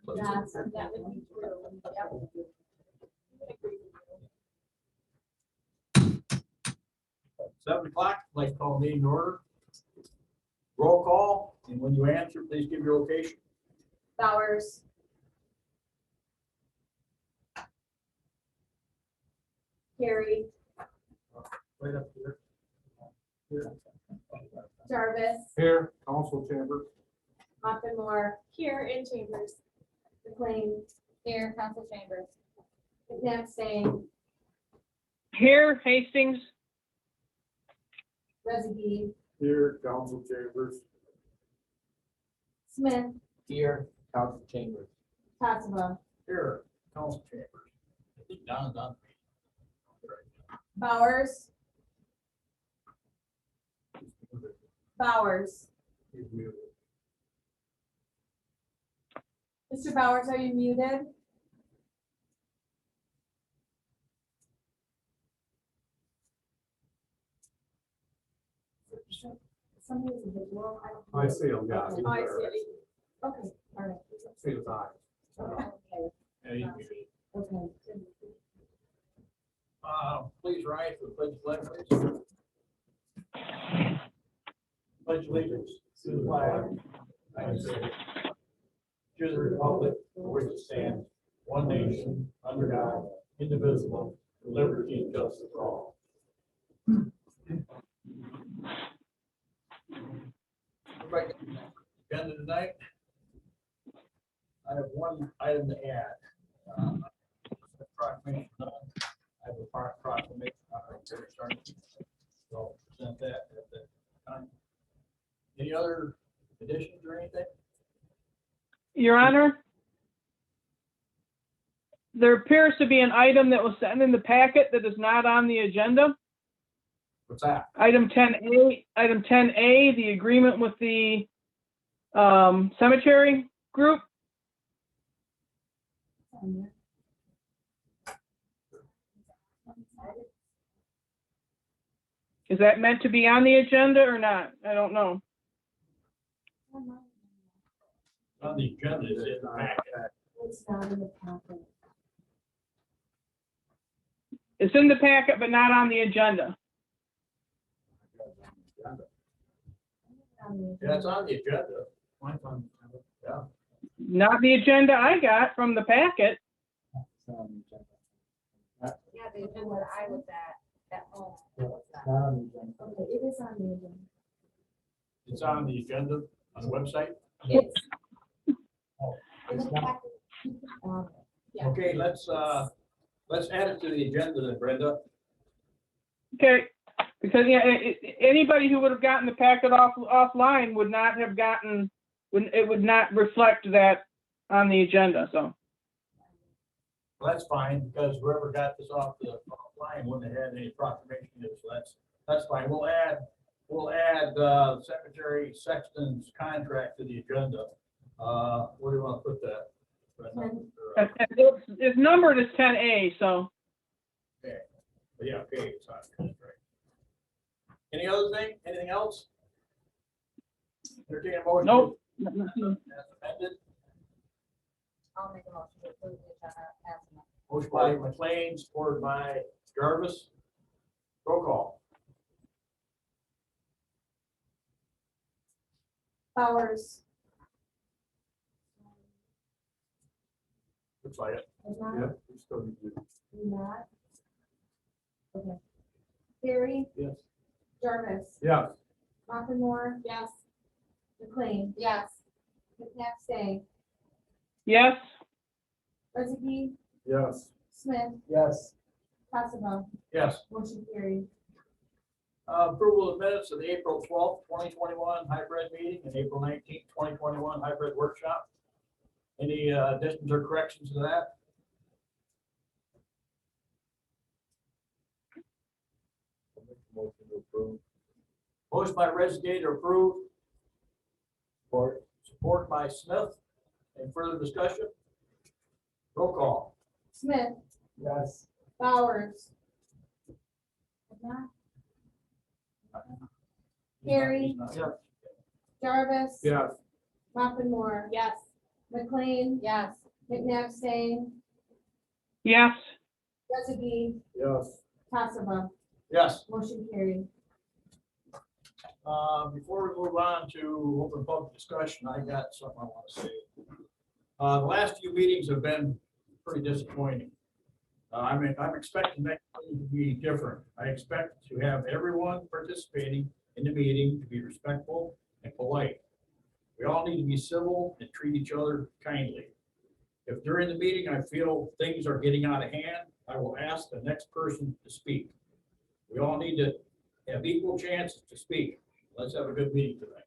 That would be true. Yep. 7 o'clock, I'd like to call meeting to order. Roll call, and when you answer, please give your location. Bowers. Carey. Right up here. Here. Jarvis. Here, council chamber. Moore. Here in Chambers. McLean. Here, Council Chambers. McNabb staying. Here, Hastings. Residue. Here, council chambers. Smith. Here, council chambers. Tassava. Here, council chambers. I think Don's on. Bowers. Bowers. Mr. Bowers, are you muted? Somebody is a visual. I see him, yeah. Oh, I see. Okay, all right. See his eyes. Okay, Yeah, you can see. okay. Please rise for the pledge of allegiance. Pledge allegiance to the flag of the United States, to the republic for which it stands, one nation, under God, indivisible, with liberty and justice for all. Right, agenda tonight. I have one item to add. Proclamation. I have a proclamation. So present that at the time. Any other additions or anything? Your Honor, there appears to be an item that was sent in the packet that is not on the agenda. What's that? Item 10A, the agreement with the cemetery group. Is that meant to be on the agenda or not? I don't know. On the agenda, is in the packet. It's not in the packet. It's in the packet, but not on the agenda. Yeah, it's on the agenda. Mine's on the agenda. Yeah. Not the agenda I got from the packet. Yeah, the agenda I was at home. Okay, it is on the agenda. It's on the agenda on the website. It's. It's not. Yeah. Okay, let's add it to the agenda then, Brenda. Okay, because yeah, anybody who would have gotten the packet offline would not have gotten, it would not reflect that on the agenda, so. Well, that's fine, because whoever got this off the line wouldn't have had any proclamation, so that's fine. We'll add Secretary Sexton's contract to the agenda. Where do you want to put that? It's numbered as 10A, so. Okay, but yeah, okay, it's on the contract. Any other thing? Anything else? Entertain a motion. Nope. As amended. I'll make a motion to approve the agenda as amended. Motion by McLean, supported by Jarvis. Roll call. Bowers. Looks like it. Is not, Yeah, we still need to. not. Okay. Carey. Yes. Jarvis. Yeah, Moore. Yes. McLean. Yes. McNabb staying. Yes, Residue. yes. Smith. Yes. Tassava. Yes. Motion carried. Approval of minutes of the April 12th, 2021 hybrid meeting and April 19th, 2021 hybrid workshop. Any additions or corrections to that? Motion to approve. Motion by Residue to approve, Support. support by Smith. Any further discussion? Roll call. Smith. Yes. Bowers. Carey. Yeah. Jarvis. Yes. Moore. Yes. McLean. Yes. McNabb Stain, Yes, Rezegi, Yes. Tassava, Yes. motion carried. Before we move on to open public discussion, I got something I want to say. The last few meetings have been pretty disappointing. I'm expecting next meeting to be different. I expect to have everyone participating in the meeting to be respectful and polite. We all need to be civil and treat each other kindly. If during the meeting I feel things are getting out of hand, I will ask the next person to speak. We all need to have equal chances to speak. Let's have a good meeting tonight.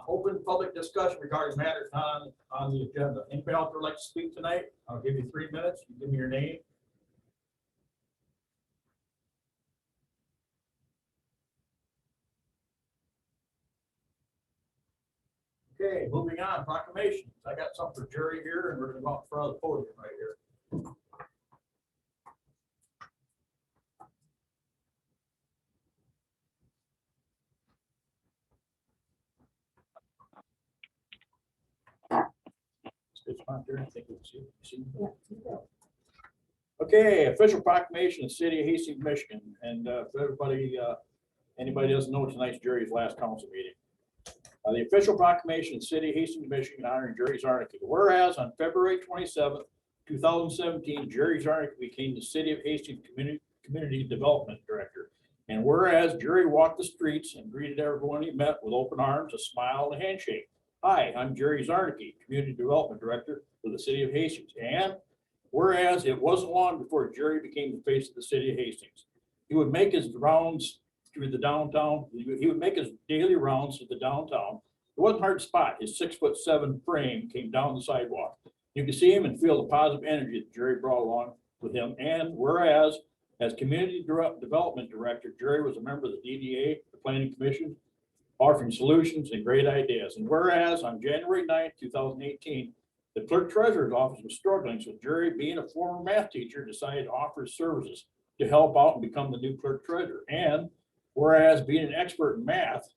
Open public discussion regarding matters not on the agenda. Anybody out there like to speak tonight? I'll give you 3 minutes. You give me your name. Okay, moving on, proclamations. I got something for Jerry here, and we're gonna go out in front of the podium right here. It's not there. I think it's you. Okay, official proclamation of the city of Hastings, Michigan, and if everybody, anybody doesn't know, tonight's Jerry's last council meeting. The official proclamation of the city of Hastings, Michigan, honoring Jerry Zarnicki. Whereas on February 27th, 2017, Jerry Zarnicki became the city of Hastings Community Development Director. And whereas Jerry walked the streets and greeted everyone he met with open arms, a smile, and a handshake. Hi, I'm Jerry Zarnicki, Community Development Director for the city of Hastings. And whereas it wasn't long before Jerry became the face of the city of Hastings. He would make his rounds through the downtown. He would make his daily rounds through the downtown. It wasn't hard to spot. His 6'7" frame came down the sidewalk. You could see him and feel the positive energy that Jerry brought along with him. And whereas as Community Development Director, Jerry was a member of the DDA, the Planning Commission, offering solutions and great ideas. And whereas on January 9th, 2018, the clerk treasurer's office was struggling, so Jerry, being a former math teacher, decided to offer his services to help out and become the new clerk treasurer. And whereas being an expert in math,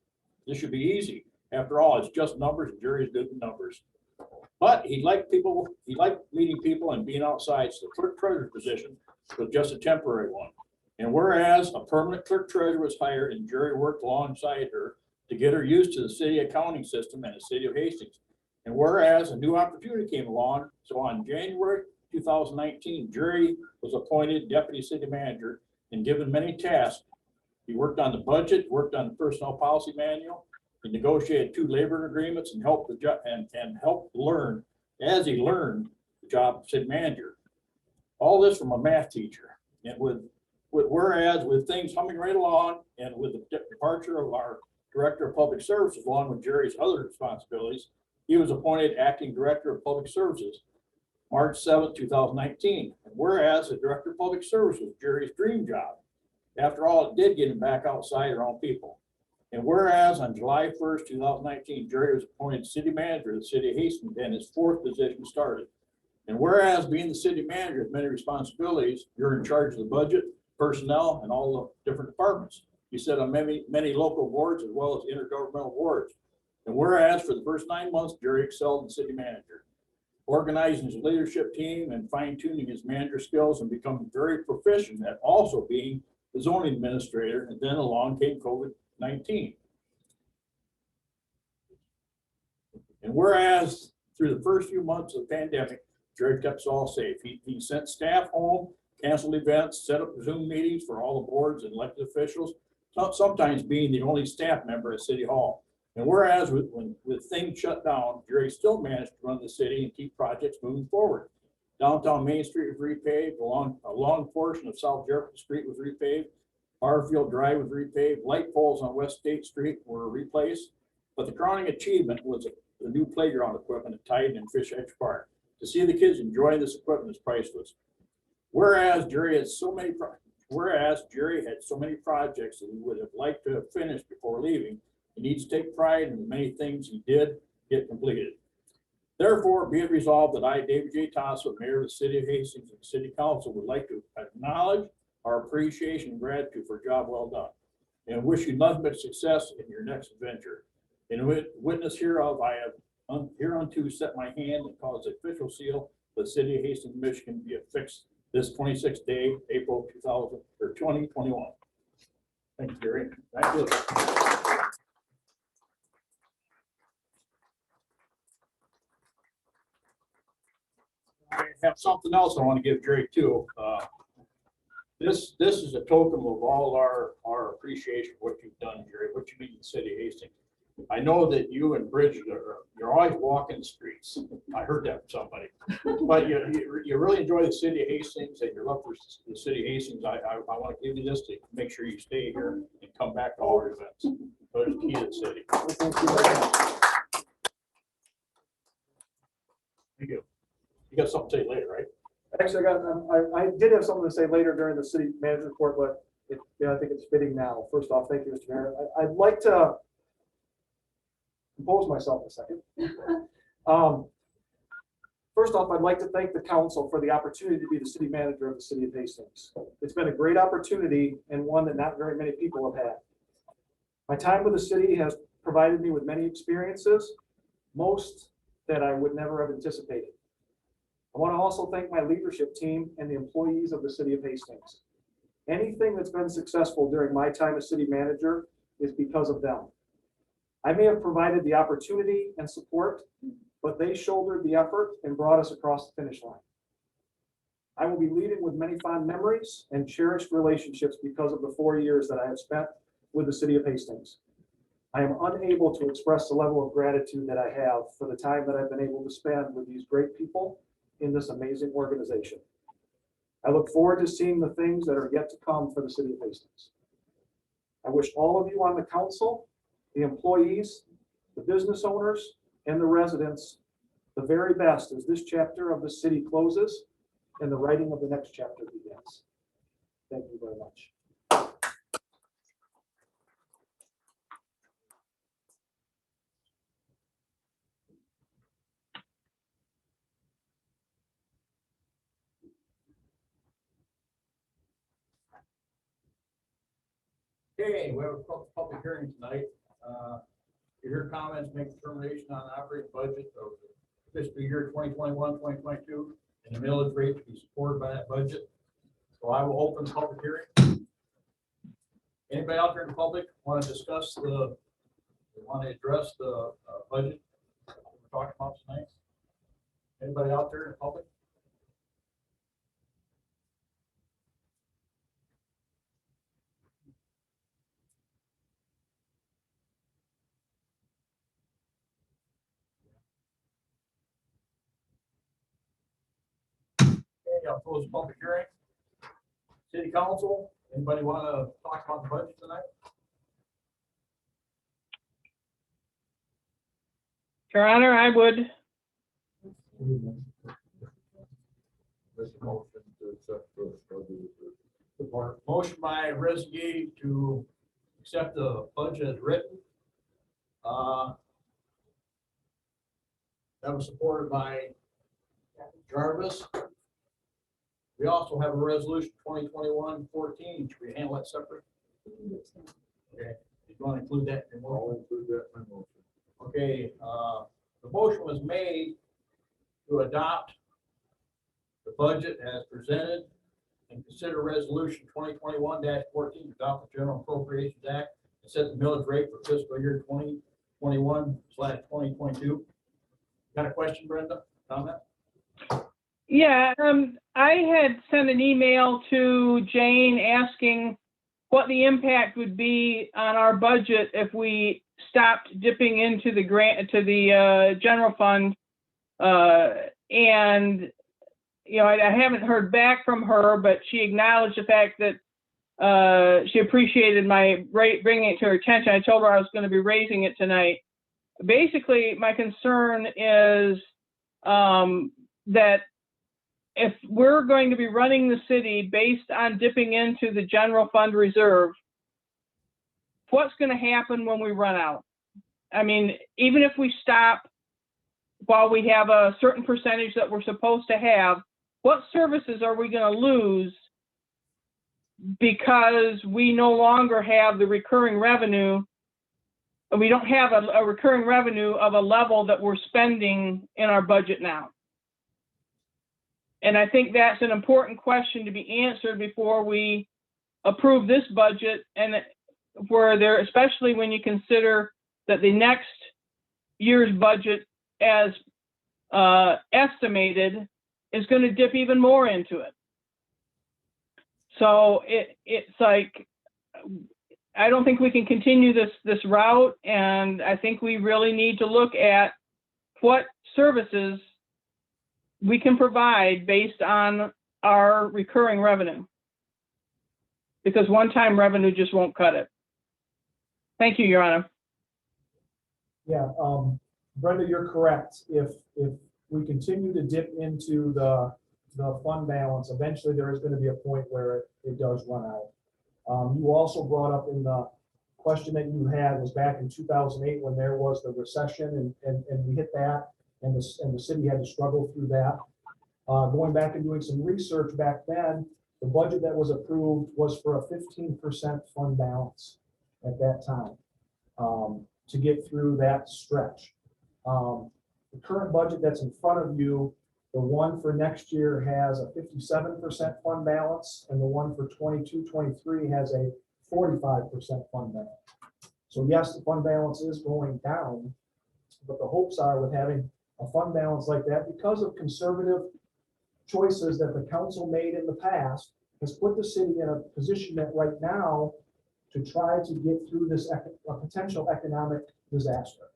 this should be easy. After all, it's just numbers, and Jerry's good with numbers. But he liked meeting people and being outside, so the clerk treasurer position was just a temporary one. And whereas a permanent clerk treasurer was hired and Jerry worked alongside her to get her used to the city accounting system and the city of Hastings. And whereas a new opportunity came along, so on January 2019, Jerry was appointed deputy city manager and given many tasks. He worked on the budget, worked on the personnel policy manual, he negotiated 2 labor agreements and helped learn as he learned the job of city manager. All this from a math teacher. And whereas with things humming right along and with the departure of our director of public services, along with Jerry's other responsibilities, he was appointed acting director of public services March 7th, 2019. And whereas the director of public services was Jerry's dream job. After all, it did get him back outside around people. And whereas on July 1st, 2019, Jerry was appointed city manager of the city of Hastings, and his 4th position started. And whereas being the city manager has many responsibilities, you're in charge of the budget, personnel, and all the different departments. You sit on many local boards as well as intergovernmental boards. And whereas for the first 9 months, Jerry excelled in city manager, organizing his leadership team and fine-tuning his manager skills and becoming very proficient at also being the zoning administrator. And then along came COVID-19. And whereas through the first few months of the pandemic, Jerry kept us all safe. He sent staff home, canceled events, set up Zoom meetings for all the boards and elected officials, sometimes being the only staff member at City Hall. And whereas with things shut down, Jerry still managed to run the city and keep projects moving forward. Downtown Main Street was repaved, a long portion of South Jefferson Street was repaved, Barfield Drive was repaved, light poles on West State Street were replaced. But the crowning achievement was the new playground equipment at Titan and Fish Edge Park. To see the kids enjoying this equipment is priceless. Whereas Jerry had so many projects that he would have liked to have finished before leaving, he needs to take pride in the many things he did get completed. Therefore, be it resolved that I, David J. Tasso, Mayor of the City of Hastings and City Council, would like to acknowledge our appreciation and gratitude for a job well done, and wish you nothing but success in your next adventure. In witness hereof, I have hereunto set my hand and cause the official seal of the city of Hastings, Michigan be affixed this 26th day, April 2021. Thank you, Gary. Thank you. I have something else I want to give Jerry too. This is a token of all our appreciation for what you've done, Jerry, what you mean in the city of Hastings. I know that you and Bridget you're always walking the streets. I heard that from somebody. But you really enjoy the city of Hastings and your love for the city of Hastings. I want to give you this to make sure you stay here and come back to all our events. So it's key to the city. Thank you. You got something to say later, right? Actually, I did have something to say later during the city manager report, but I think it's fitting now. First off, thank you, Mr. Mayor. I'd like to compose myself a second. First off, I'd like to thank the council for the opportunity to be the city manager of the city of Hastings. It's been a great opportunity and one that not very many people have had. My time with the city has provided me with many experiences, most that I would never have anticipated. I want to also thank my leadership team and the employees of the city of Hastings. Anything that's been successful during my time as city manager is because of them. I may have provided the opportunity and support, but they shouldered the effort and brought us across the finish line. I will be leaving with many fond memories and cherished relationships because of the 4 years that I have spent with the city of Hastings. I am unable to express the level of gratitude that I have for the time that I've been able to spend with these great people in this amazing organization. I look forward to seeing the things that are yet to come for the city of Hastings. I wish all of you on the council, the employees, the business owners, and the residents the very best as this chapter of the city closes and the writing of the next chapter begins. Thank you very much. Okay, we have a public hearing tonight. You hear comments, make determination on the operating budget of fiscal year 2021-2022 and the millage rate to be supported by that budget. So I will open the public hearing. Anybody out there in the public want to discuss want to address the budget that we're talking about tonight? Anybody out there in the public? Okay, I'll close the public hearing. City Council, anybody want to talk about the budget tonight? Your Honor, I would. Make a motion to accept the budget. Support. Motion by Rezegi to accept the budget as written. That was supported by Jarvis. We also have a resolution 2021-14. Should we handle that separate? Okay. You want to include that in your I'll motion? include that in my motion. Okay, the motion was made to adopt the budget as presented and consider resolution 2021-14 to adopt the General Appropriations Act and set the millage rate for fiscal year 2021/2022. Got a question, Brenda? Comment? Yeah, I had sent an email to Jane asking what the impact would be on our budget if we stopped dipping into the general fund. And, you know, I haven't heard back from her, but she acknowledged the fact that she appreciated my bringing it to her attention. I told her I was going to be raising it tonight. Basically, my concern is that if we're going to be running the city based on dipping into the general fund reserve, what's going to happen when we run out? I mean, even if we stop while we have a certain percentage that we're supposed to have, what services are we going to lose because we no longer have the recurring revenue we don't have a recurring revenue of a level that we're spending in our budget now. And I think that's an important question to be answered before we approve this budget, and where there, especially when you consider that the next year's budget as estimated is going to dip even more into it. So it's like, I don't think we can continue this route, and I think we really need to look at what services we can provide based on our recurring revenue, because one-time revenue just won't cut it. Thank you, Your Honor. Yeah, Brenda, you're correct. If we continue to dip into the fund balance, eventually there is going to be a point where it does run out. You also brought up in the question that you had was back in 2008 when there was the recession, and we hit that, and the city had to struggle through that. Going back and doing some research back then, the budget that was approved was for a 15% fund balance at that time, to get through that stretch. The current budget that's in front of you, the one for next year has a 57% fund balance, and the one for 22-23 has a 45% fund balance. So yes, the fund balance is going down, but the hopes are with having a fund balance like that, because of conservative choices that the council made in the past, has put the city in a position that right now to try to get through this potential economic disaster.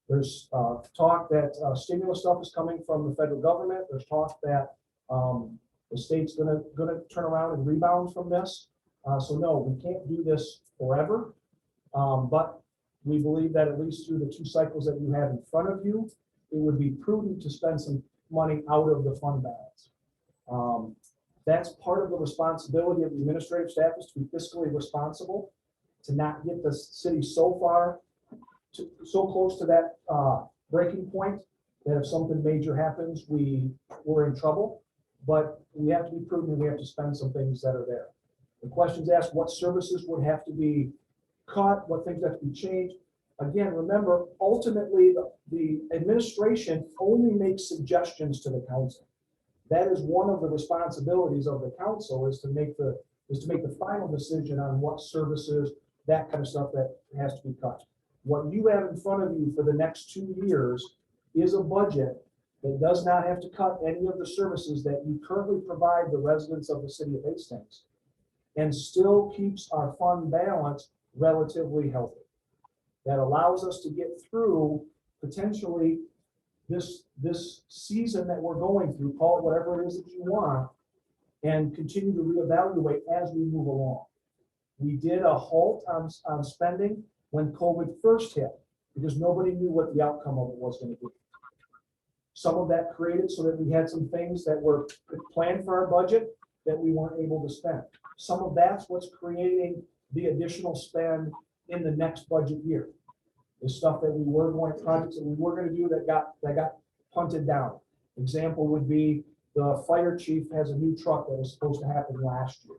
There's talk that stimulus stuff is coming from the federal government. There's talk that the state's gonna turn around and rebound from this. So no, we can't do this forever. But we believe that at least through the 2 cycles that you have in front of you, it would be prudent to spend some money out of the fund balance. That's part of the responsibility of the administrative staff, is to be fiscally responsible, to not get the city so close to that breaking point that if something major happens, we're in trouble. But we have to be prudent, and we have to spend some things that are there. The questions asked, what services would have to be cut, what things have to be changed. Again, remember, ultimately, the administration only makes suggestions to the council. That is one of the responsibilities of the council, is to make the final decision on what services, that kind of stuff that has to be cut. What you have in front of you for the next 2 years is a budget that does not have to cut any of the services that you currently provide the residents of the city of Hastings, and still keeps our fund balance relatively healthy. That allows us to get through potentially this season that we're going through, call it whatever it is that you want, and continue to reevaluate as we move along. We did a halt on spending when COVID first hit, because nobody knew what the outcome of it was going to be. Some of that created so that we had some things that were planned for our budget that we weren't able to spend. Some of that's what's creating the additional spend in the next budget year. The stuff that we were going, projects that we were going to do that got punted down. Example would be the fire chief has a new truck that was supposed to happen last year.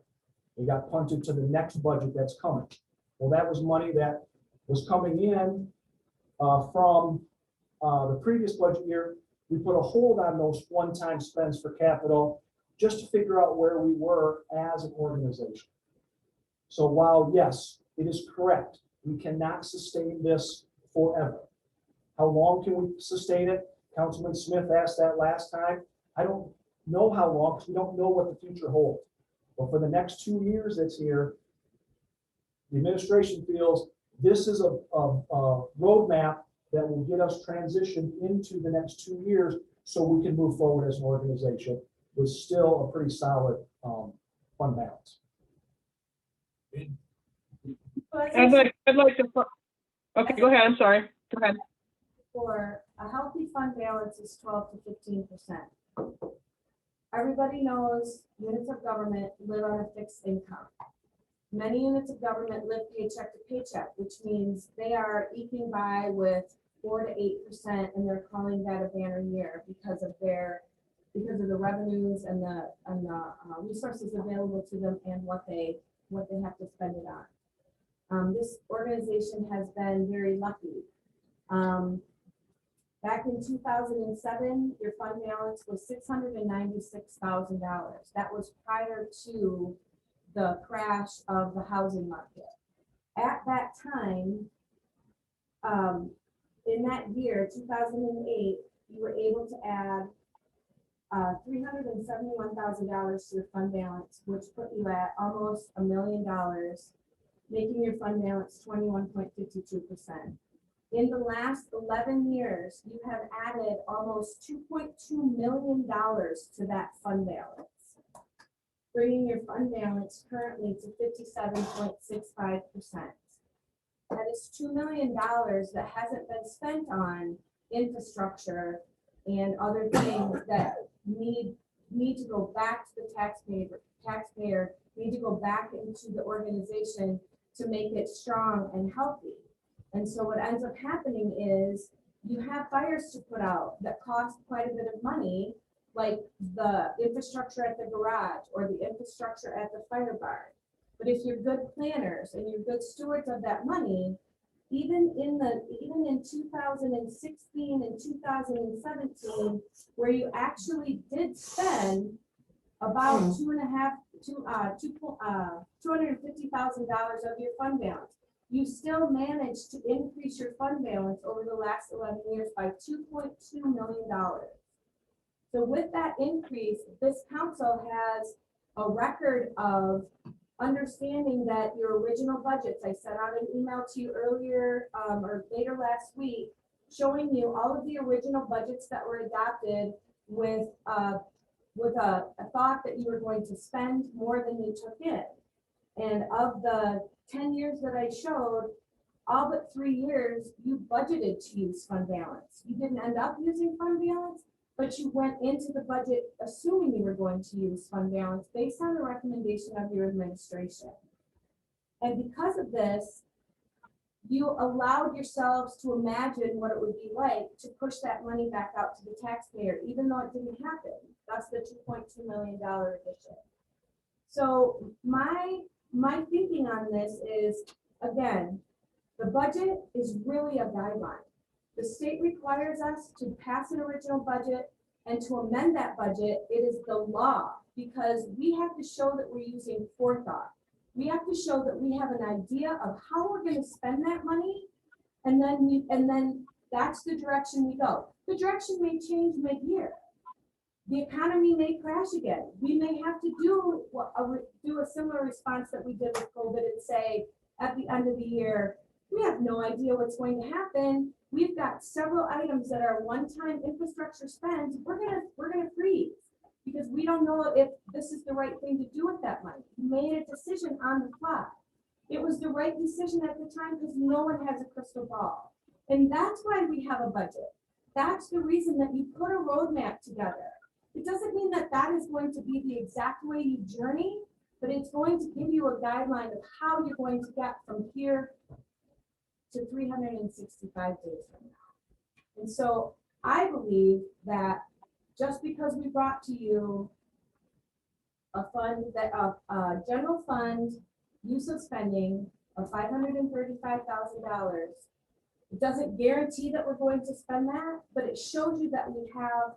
It got punted to the next budget that's coming. Well, that was money that was coming in from the previous budget year. We put a hold on those one-time spends for capital just to figure out where we were as an organization. So while, yes, it is correct, we cannot sustain this forever. How long can we sustain it? Councilman Smith asked that last time. I don't know how long, because we don't know what the future holds. But for the next 2 years that's here, the administration feels this is a roadmap that will get us transitioned into the next 2 years, so we can move forward as an organization with still a pretty solid fund balance. I'd like to, okay, go ahead, I'm sorry, go ahead. For a healthy fund balance is 12 to 15%. Everybody knows units of government live on a fixed income. Many units of government live paycheck to paycheck, which means they are eking by with 4 to 8%, and they're calling that a banner year because of the revenues and the resources available to them and what they have to spend it on. This organization has been very lucky. Back in 2007, your fund balance was $696,000. That was prior to the crash of the housing market. At that time, in that year, 2008, you were able to add $371,000 to your fund balance, which put you at almost $1 million, making your fund balance 21.52%. In the last 11 years, you have added almost $2.2 million to that fund balance, bringing your fund balance currently to 57.65%. That is $2 million that hasn't been spent on infrastructure and other things that need to go back to the taxpayer, need to go back into the organization to make it strong and healthy. And so what ends up happening is you have fires to put out that cost quite a bit of money, like the infrastructure at the garage or the infrastructure at the fire barn. But if you're good planners and you're good stewards of that money, even in 2016 and 2017, where you actually did spend about $250,000 of your fund balance, you still managed to increase your fund balance over the last 11 years by $2.2 million. So with that increase, this council has a record of understanding that your original budgets, I sent out an email to you earlier or later last week, showing you all of the original budgets that were adopted with a thought that you were going to spend more than you took in. And of the 10 years that I showed, all but 3 years, you budgeted to use fund balance. You didn't end up using fund balance, but you went into the budget assuming you were going to use fund balance based on the recommendation of your administration. And because of this, you allowed yourselves to imagine what it would be like to push that money back out to the taxpayer, even though it didn't happen. That's the $2.2 million addition. So my thinking on this is, again, the budget is really a guideline. The state requires us to pass an original budget and to amend that budget. It is the law, because we have to show that we're using forethought. We have to show that we have an idea of how we're going to spend that money, and then that's the direction we go. The direction may change mid-year. The economy may crash again. We may have to do a similar response that we did with COVID and say at the end of the year, we have no idea what's going to happen. We've got several items that are one-time infrastructure spends. We're gonna freeze because we don't know if this is the right thing to do with that money. We made a decision on the fly. It was the right decision at the time because no one has a crystal ball. And that's why we have a budget. That's the reason that you put a roadmap together. It doesn't mean that that is going to be the exact way you journey, but it's going to give you a guideline of how you're going to get from here to 365 days from now. And so I believe that just because we brought to you a general fund use of spending of $535,000, it doesn't guarantee that we're going to spend that, but it shows you that we have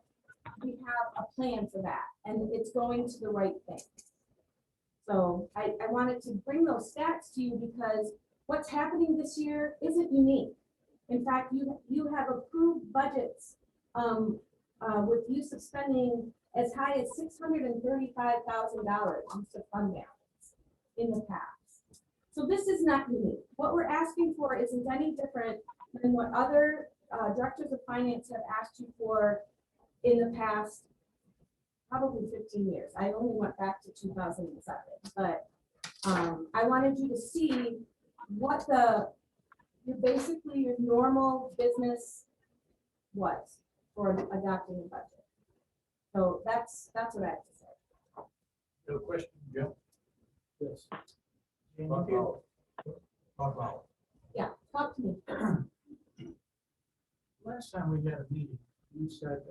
a plan for that, and it's going to the right thing. So I wanted to bring those stats to you because what's happening this year isn't unique. In fact, you have approved budgets with use of spending as high as $635,000 use of fund balance in the past. So this is not unique. What we're asking for isn't any different than what other directors of finance have asked you for in the past probably 15 years. I only went back to 2007, but I wanted you to see what basically your normal business was for adopting a budget. So that's what I have to say. You have a question, Jim? Yes. Talk about. Yeah, talk to me. Last time we had a meeting, you said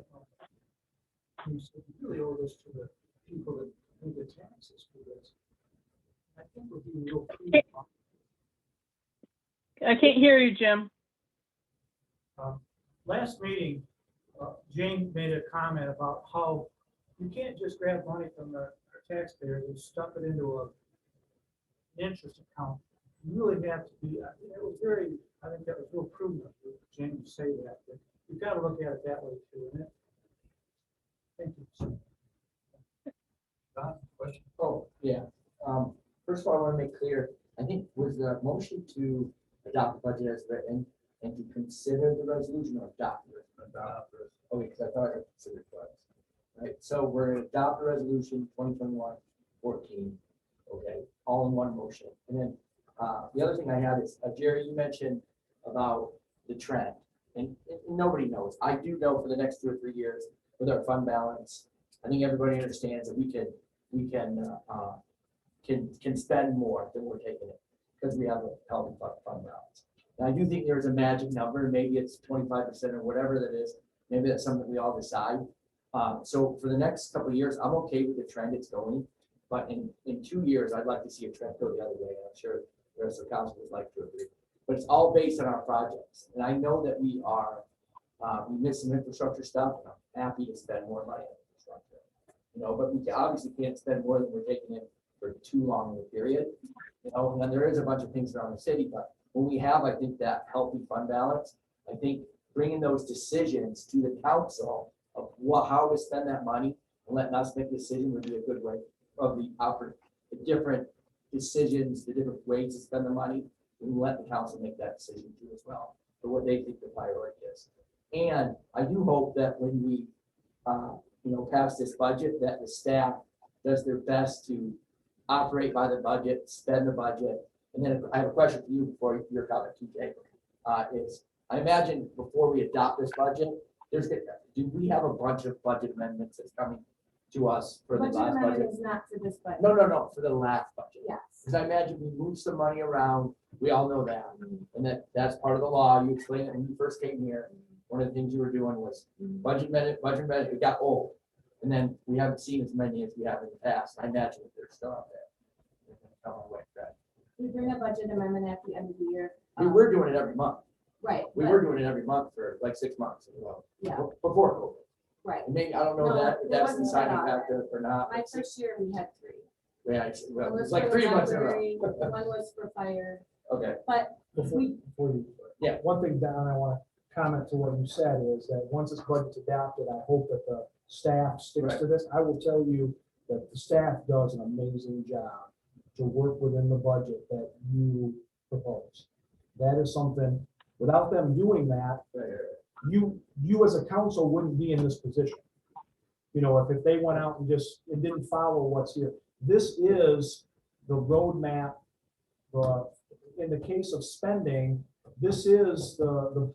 you really owe this to the people that pay the taxes for this. I think we're being real clear. I can't hear you, Jim. Last meeting, Jane made a comment about how you can't just grab money from the taxpayers and stuff it into an interest account. You really have to be, it was very, I think that was real prudent of Jane to say that, but you've got to look at it that way too, isn't it? Thank you. Don, question? Oh, yeah. First of all, I want to make clear, I think was the motion to adopt the budget as written and to consider the resolution or adopt it? Adopt it. Okay, because I thought I considered twice. Right, so we're gonna adopt the resolution 2021-14. Okay, all in one motion. And then the other thing I had is, Jerry, you mentioned about the trend. And nobody knows. I do know for the next 2 or 3 years with our fund balance, I think everybody understands that we can spend more than we're taking it because we have a healthy fund balance. And I do think there's a magic number, maybe it's 25% or whatever that is. Maybe that's something we all decide. So for the next couple of years, I'm okay with the trend it's going. But in 2 years, I'd like to see a trend go the other way. And I'm sure the rest of the council would like to agree. But it's all based on our projects. And I know that we missed some infrastructure stuff. And I'm happy to spend more money on infrastructure. You know, but we obviously can't spend more than we're taking in for too long of a period. You know, and there is a bunch of things around the city, but when we have, I think, that healthy fund balance, I think bringing those decisions to the council of how to spend that money and letting us make a decision would be a good way of the different decisions, the different ways to spend the money, and let the council make that decision too as well for what they think the priority is. And I do hope that when we, pass this budget, that the staff does their best to operate by the budget, spend the budget. And then I have a question for you before your comment, TJ. I imagine before we adopt this budget, do we have a bunch of budget amendments that's coming to us for the Budget last amendment budget? is not for this budget. No, for the last budget. Yes. Because I imagine we moved some money around, we all know that, and that's part of the law. You explained it when you first came here. One of the things you were doing was budget amendment, it got old. And then we haven't seen as many as we have in the past. I imagine that they're still out there. We bring a budget amendment at the end of the year. We were doing it every month. Right. We but- were doing it every month for like 6 months. Yeah, Before COVID. right. And maybe, I don't know No, that, there that's the wasn't deciding a lot. factor or not. My first year, we had 3. Yeah, One it was was like for 3 months in a row. library, One was for fire, Okay, but Before we, you. Yeah. One thing, Don, I want to comment to what you said is that once this budget's adopted, I hope that the staff sticks to this. I will tell you that the staff does an amazing job to work within the budget that you propose. That is something, without them doing that, you as a council wouldn't be in this position. You know, if they went out and it didn't follow what's here. This is the roadmap. In the case of spending, this is the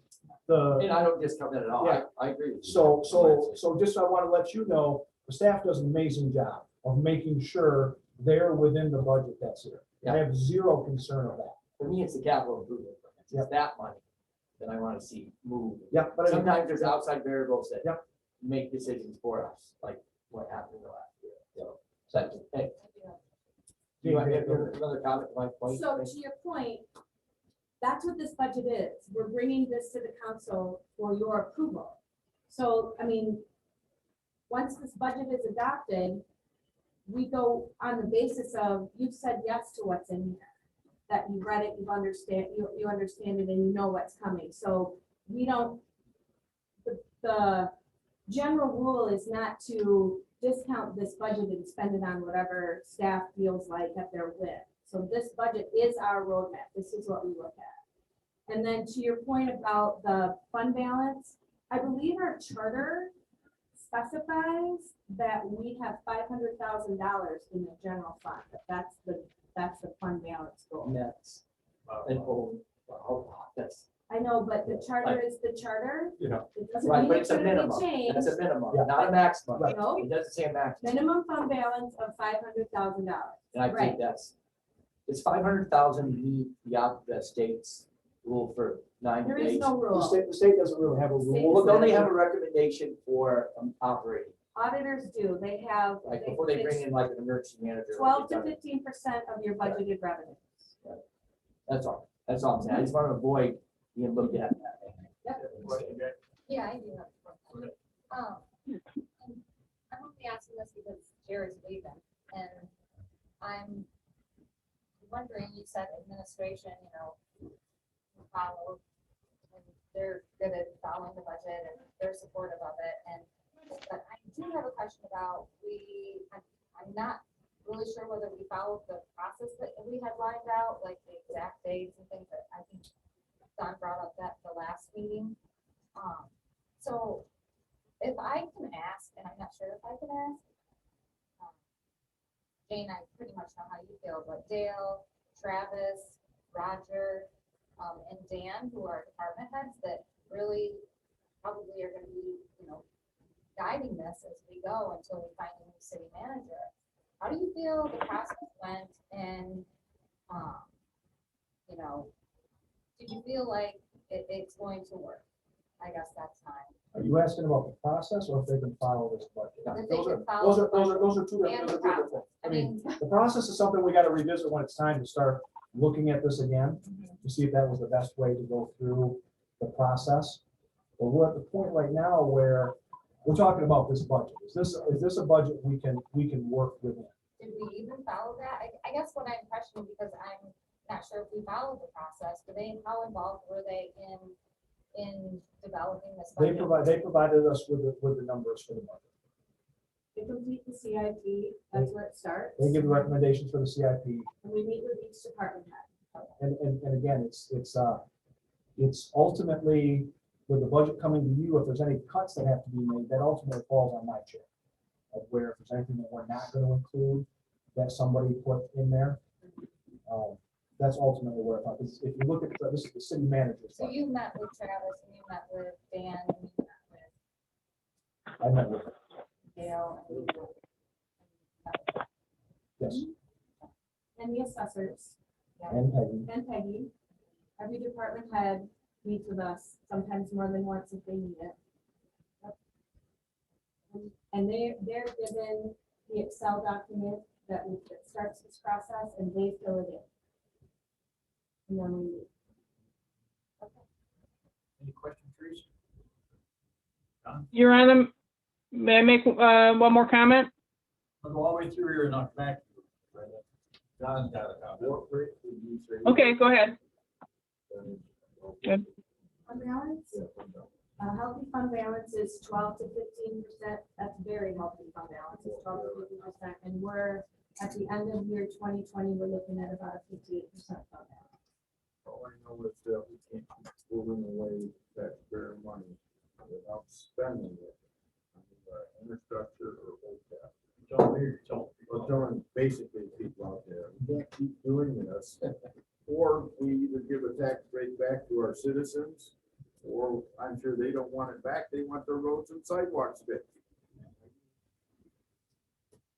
and I don't discount that at all. Yeah. I agree with you. so just I want to let you know, the staff does an amazing job of making sure they're within the budget that's here. I have zero concern of that. For me, it's the capital improvement. It's Yep. that money that I want to see move. Yeah, but Sometimes there's outside variables that Yep. make decisions for us, like what happened in the last year. So, second, hey. Do you want to have another comment, to my point? so to your point, that's what this budget is. We're bringing this to the council for your approval. So, I mean, once this budget is adopted, we go on the basis of, you've said yes to what's in here. That you read it, you understand it, and you know what's coming. So we don't, the general rule is not to discount this budget and spend it on whatever staff feels like at their whim. So this budget is our roadmap. This is what we look at. And then to your point about the fund balance, I believe our charter specifies that we have $500,000 in the general fund. That's the fund balance goal. And that's an old, that's, I know, but the charter is the charter. Yeah. It doesn't right, mean but it's it's a gonna minimum. be changed. That's a minimum, Yeah. not a maximum. Right. No. It doesn't say a maximum. Minimum fund balance of $500,000. And I Right. think it's 500,000 meet the state's rule for 90 There days. is no The rule. state doesn't really have a State rule. Well, don't they have a recommendation for operating, Auditors do. They have. like before they bring in like an emergency manager? 12 to 15% of your budgeted revenue. That's all. That's all I'm saying. I just want to avoid being looked at. Question, Jack? Yeah, I do have a question. Okay. And I'm only asking this because Jerry's leaving, and I'm wondering, you said administration, follow, and they're good at following the budget, and they're supportive of it, but I do have a question about, I'm not really sure whether we followed the process that we had lined out, like the exact dates and things that I think Don brought up at the last meeting. So if I can ask, and I'm not sure if I can ask, Jane, I pretty much know how you feel, but Dale, Travis, Roger, and Dan, who are department heads that really probably are gonna be, guiding this as we go until we find a new city manager. How do you feel the process went, and, did you feel like it's going to work? I guess that's time. Are you asking about the process or if they can follow this budget? That they Those are, can follow the budget those are two and the different things. process. I mean, the process is something we gotta revisit when it's time to start looking at this again, to see if that was the best way to go through the process. But we're at the point right now where we're talking about this budget. Is this a budget we can work within? Did we even follow that? I guess what I'm questioning, because I'm not sure if we followed the process, how involved were they in developing this They budget? provided us with the numbers for the budget. They complete the CIP, that's where it starts. They give recommendations for the CIP. And we meet with each department head. And again, it's ultimately with the budget coming to you, if there's any cuts that have to be made, that ultimately falls on my chair. Of where if there's anything that we're not going to include, that somebody put in there. That's ultimately where, if you look at, this is the city manager's So budget. you met with Travis, and you met with Dan, and you met with I met with, Dale. yes, And the assessors and Peggy. and Peggy. Every department head meets with us, sometimes more than once if they need it. And they're given the Excel document that starts this process, and they fill it in. And then we meet. Any questions, Teresa? Your Honor, may I make one more comment? I'll go all the way through here and I'll come back. to you. John's got a comment. What rate did you say? Okay, go ahead. Fund balance, healthy fund balance is 12 to 15%. That's very healthy fund balance, it's 12 to 15%. And we're at the end of year 2020, we're looking at about a 58% fund balance. All I know is that we can't keep moving away taxpayer money without spending it. on either infrastructure or OPEB. Don't hear yourself. But telling basically people out there, we can't keep doing this. Or we either give a tax rate back to our citizens, or I'm sure they don't want it back. They want their roads and sidewalks fixed.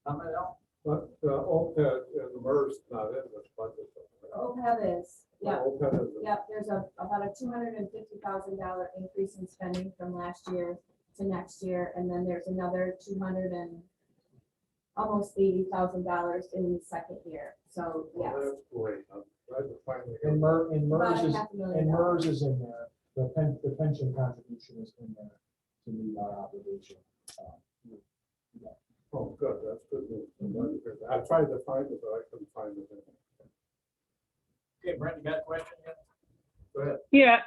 Comment else? But OPEB and MERS not in this budget. OPEB is, yeah. OPEB is. Yep, there's about a $250,000 increase in spending from last year to next year, and then there's another almost $80,000 in the second year. So, yes. Well, that's great. I'm glad to finally. And About MERS is, $500,000. and MERS is in there. The pension contribution is in there to meet our obligation. Oh, good, that's good news. I'm glad to hear that. I tried to find it, but I couldn't find it. Okay, Brent, you got a question yet? Go ahead. Yeah,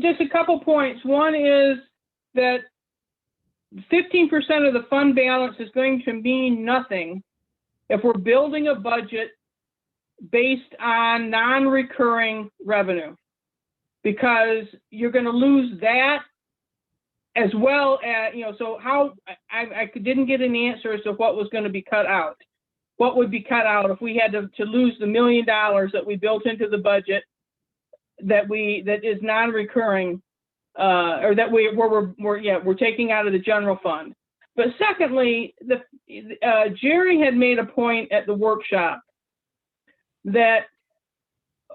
just a couple points. One is that 15% of the fund balance is going to mean nothing if we're building a budget based on non-recurring revenue, because you're going to lose that as well as, so how, I didn't get an answer as to what was going to be cut out. What would be cut out if we had to lose the $1 million that we built into the budget that is non-recurring, or that we're taking out of the general fund. But secondly, Jerry had made a point at the workshop that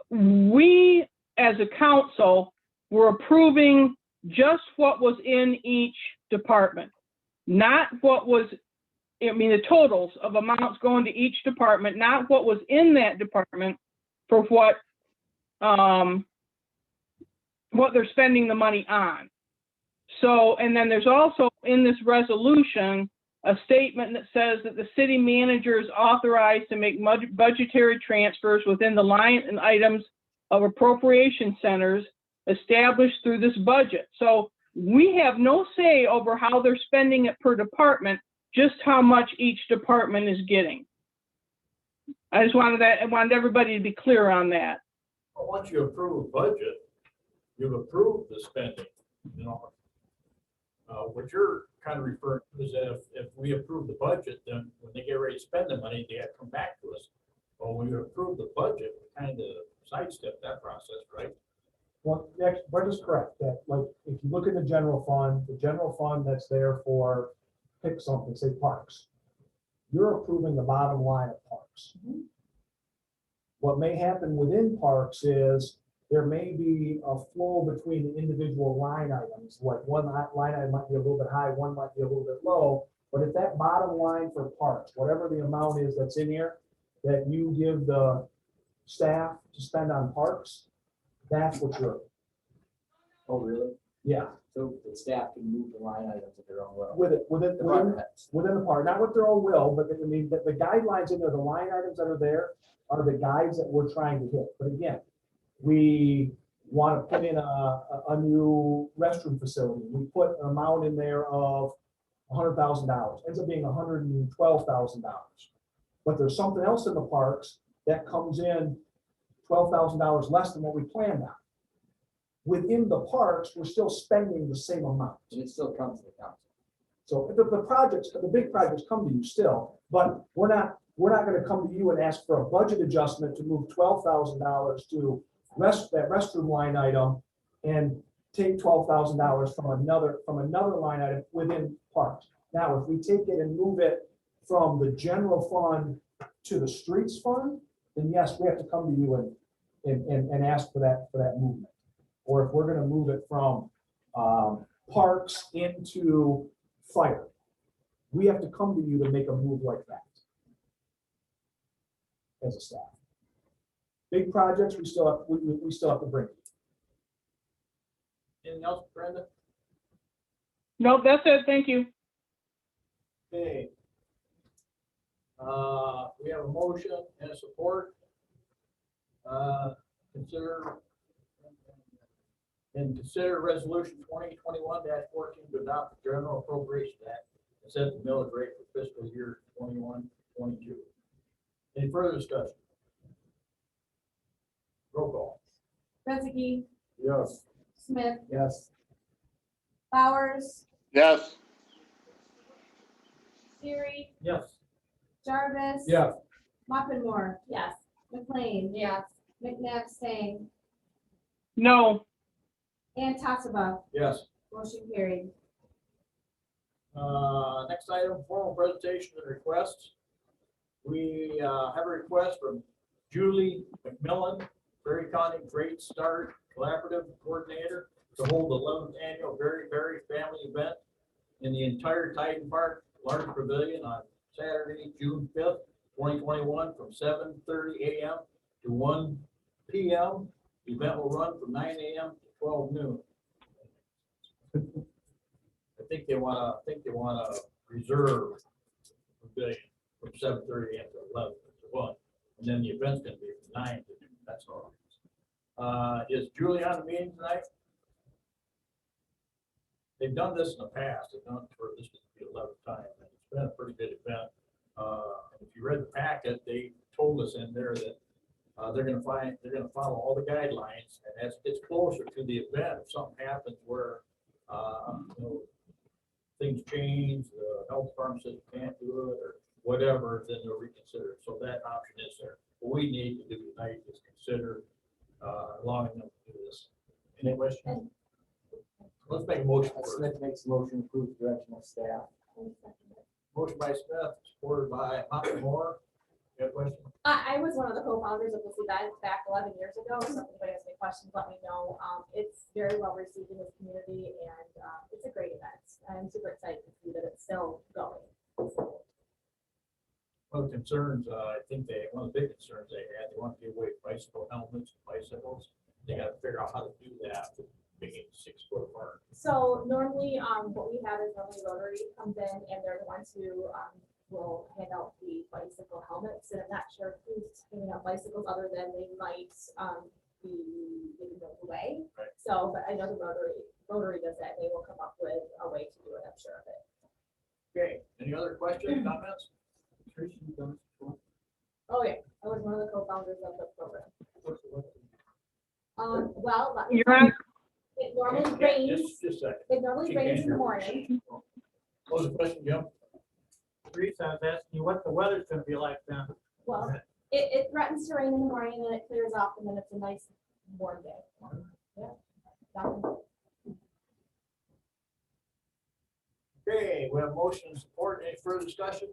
we as a council were approving just what was in each department, not what was, the totals of amounts going to each department, not what was in that department for what what they're spending the money on. So, and then there's also in this resolution, a statement that says that the city manager is authorized to make budgetary transfers within the line and items of appropriation centers established through this budget. So we have no say over how they're spending it per department, just how much each department is getting. I wanted everybody to be clear on that. Well, once you approve a budget, you've approved the spending, you know. What you're kind of referring to is that if we approve the budget, then when they get ready to spend the money, they have to come back to us. Well, when you approve the budget, we kind of sidestep that process, right? Well, Brett is correct, that like, if you look at the general fund that's there for, pick something, say parks. You're approving the bottom line of parks. What may happen within parks is there may be a flow between the individual line items, like one line item might be a little bit high, one might be a little bit low. But if that bottom line for parks, whatever the amount is that's in here, that you give the staff to spend on parks, that's what you're, Oh, really? yeah, So the staff can move the line items at their own will. within the park, not with their own will, but I mean, the guidelines in there, the line items that are there are the guides that we're trying to hit. But again, we want to put in a new restroom facility. We put an amount in there of $100,000, ends up being $112,000. But there's something else in the parks that comes in $12,000 less than what we planned on. Within the parks, we're still spending the same amount. And it still comes to the council. So the big projects come to you still, but we're not going to come to you and ask for a budget adjustment to move $12,000 to that restroom line item and take $12,000 from another line item within parks. Now, if we take it and move it from the general fund to the streets fund, then yes, we have to come to you and ask for that movement. Or if we're going to move it from parks into fire, we have to come to you to make a move like that as a staff. Big projects, we still have to bring. Anything else, Brenda? Nope, that's it. Thank you. Okay. We have a motion and a support. Consider resolution 2021-14 to adopt the General Appropriation Act and set the millage rate for fiscal year 21-22. Any further discussion? Roll call. Rezegi, Yes. Smith, Yes. Bowers, Yes. Siri, Yes. Jarvis. Yes. Muppinmore. Yes. McLean. Yes. McNabb Singh, No. and Tassava. Yes. Motion carried. Next item, formal presentation and requests. We have a request from Julie McMillan, Berry County Great Start Collaborative Coordinator, to hold the 11th annual Berry Family Event in the entire Titan Park Large Pavilion on Saturday, June 5th, 2021, from 7:30 a.m. to 1 p.m. The event will run from 9 a.m. to 12 noon. I think they wanna reserve the pavilion from 7:30 a.m. to 11 to 1, and then the event's gonna be from 9 to noon. That's all. Is Julie on the meeting tonight? They've done this in the past. They've done it for this is the 11th time, and it's been a pretty good event. If you read the packet, they told us in there that they're gonna follow all the guidelines, and as it's closer to the event, if something happens where things change, the health department says you can't do it or whatever, then they'll reconsider. So that option is there. What we need to do tonight is consider allowing them to do this. Any questions? Let's make a motion first. Smith makes a motion to approve the direction of staff. Motion by Smith, supported by Moore. You have a question? I was one of the co-founders of this event back 11 years ago, so if anybody has any questions, let me know. It's very well received in this community, and it's a great event. I'm super excited to see that it's still going. One of the concerns, I think one of the big concerns they had, they want to give away bicycle helmets, bicycles. They gotta figure out how to do that, making 6 foot apart. So normally, what we have is normally Rotary comes in and they're the ones who, will hand out the bicycle helmets. And I'm not sure who's handing out bicycles other than they might, be giving those away. Right. So, but I know the Rotary does that. They will come up with a way to do it, I'm sure of it. Okay, any other questions, comments? Oh, yeah, I was one of the co-founders of the program. Well, let me You're tell on, you, it normally Just rains, a second. it normally She rains can't in the hear. morning. What was the question, Jim? Teresa, I was asking you what the weather's gonna be like then. Well, it threatens to rain in the morning and then it clears off and then it's a nice warm day. Yeah. Nothing. Okay, we have motion and support. Any further discussion?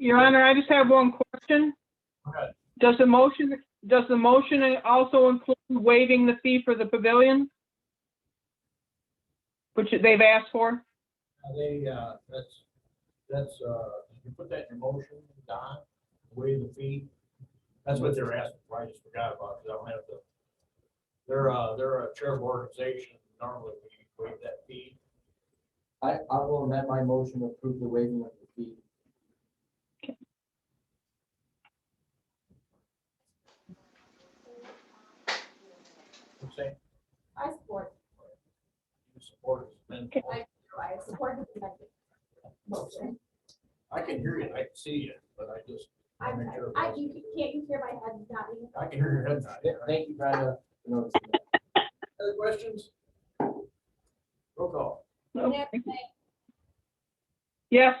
Your Honor, I just have one question. Go ahead. Does the motion also include waiving the fee for the pavilion? Which they've asked for? You put that in your motion, Don, waive the fee. That's what they're asking for. I just forgot about it. 'Cause I don't have the, they're a charitable organization. Normally we waive that fee. I will amend my motion to approve the waiving of the fee. I'm saying, I support, you support it. And I support the amendment motion. I can hear you, I can see you, but I just. wanna make sure- Can't you hear my head nodding? I can hear your head nodding. Thank you, Brenda, for noticing. Other questions? Roll call. Okay. Nick, Yes,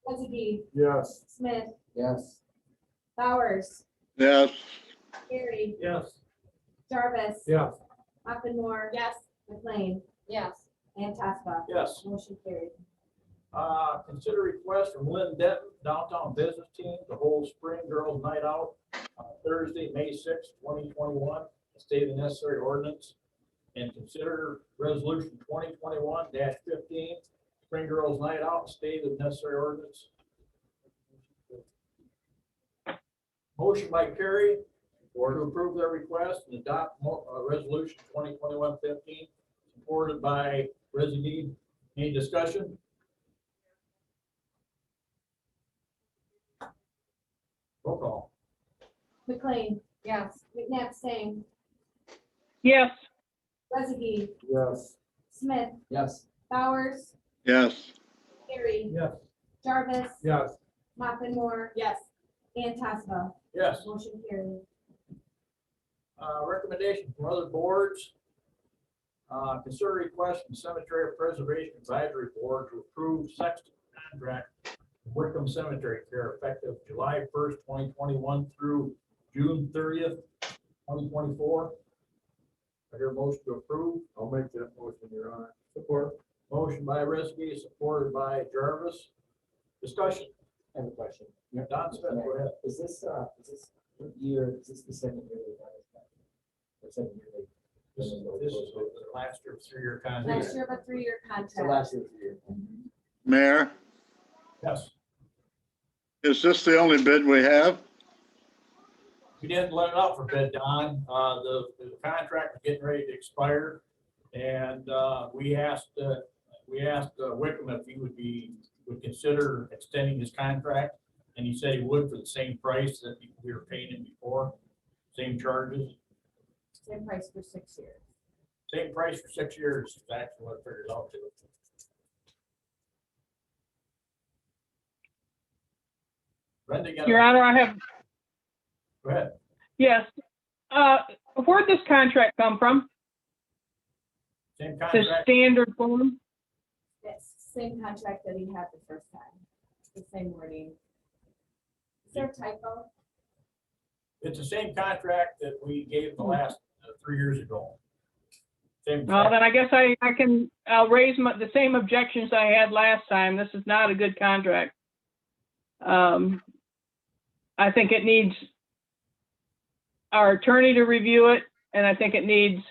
Hezekie, Yes. Smith, Yes. Bowers, Yes. Gary, Yes. Jarvis. Yeah. Hoppenmore. Yes. McLean, Yes. and Tasca. Yes. Motion carried. Consider request from Lynn Denton, Downtown Business Team, to hold Spring Girls Night Out on Thursday, May 6, 2021. State the necessary ordinance and consider resolution 2021-15, Spring Girls Night Out, state the necessary ordinance. Motion by Kerry to approve their request and adopt resolution 2021-15, supported by Residue. Any discussion? Roll call. McLean, Yes. McNabb Singh, yes, Hezekie, Yes. Smith, Yes. Bowers, Yes. Gary, Yes. Jarvis, Yes. Hoppenmore. Yes. And Tasca. Yes. Motion carried. Recommendation from other boards. Consider request from Cemetery Preservation Advisory Board to approve sexton contract with Wickham Cemetery Care effective July 1st, 2021 through June 30th, 2024. I hear a motion to approve. I'll make that motion, Your Honor. Support. Motion by Riskey, supported by Jarvis. Discussion. I have a question. Don Smith, go ahead. Is this what year, is this the second year they've done this? Or second year they? This is the last year, 3-year contract. Last year of a 3-year So contract. last year's year. Mayor, Yes. is this the only bid we have? We didn't let it out for bid, Don. The contract was getting ready to expire. And we asked Wickham if he would consider extending his contract. And he said he would for the same price that we were paying him before, same charges, Same price for 6 years. same price for 6 years. That's what I figured out too. Brenda, you got Your Honor, I have, go ahead. yes. Where'd this contract come from? Same The contract. standard form? Yes, same contract that he had the first time. The same wording. Is there a typo? It's the same contract that we gave the last 3 years ago. Same. Well, then I guess I'll raise the same objections I had last time. This is not a good contract. I think it needs our attorney to review it, and I think it needs,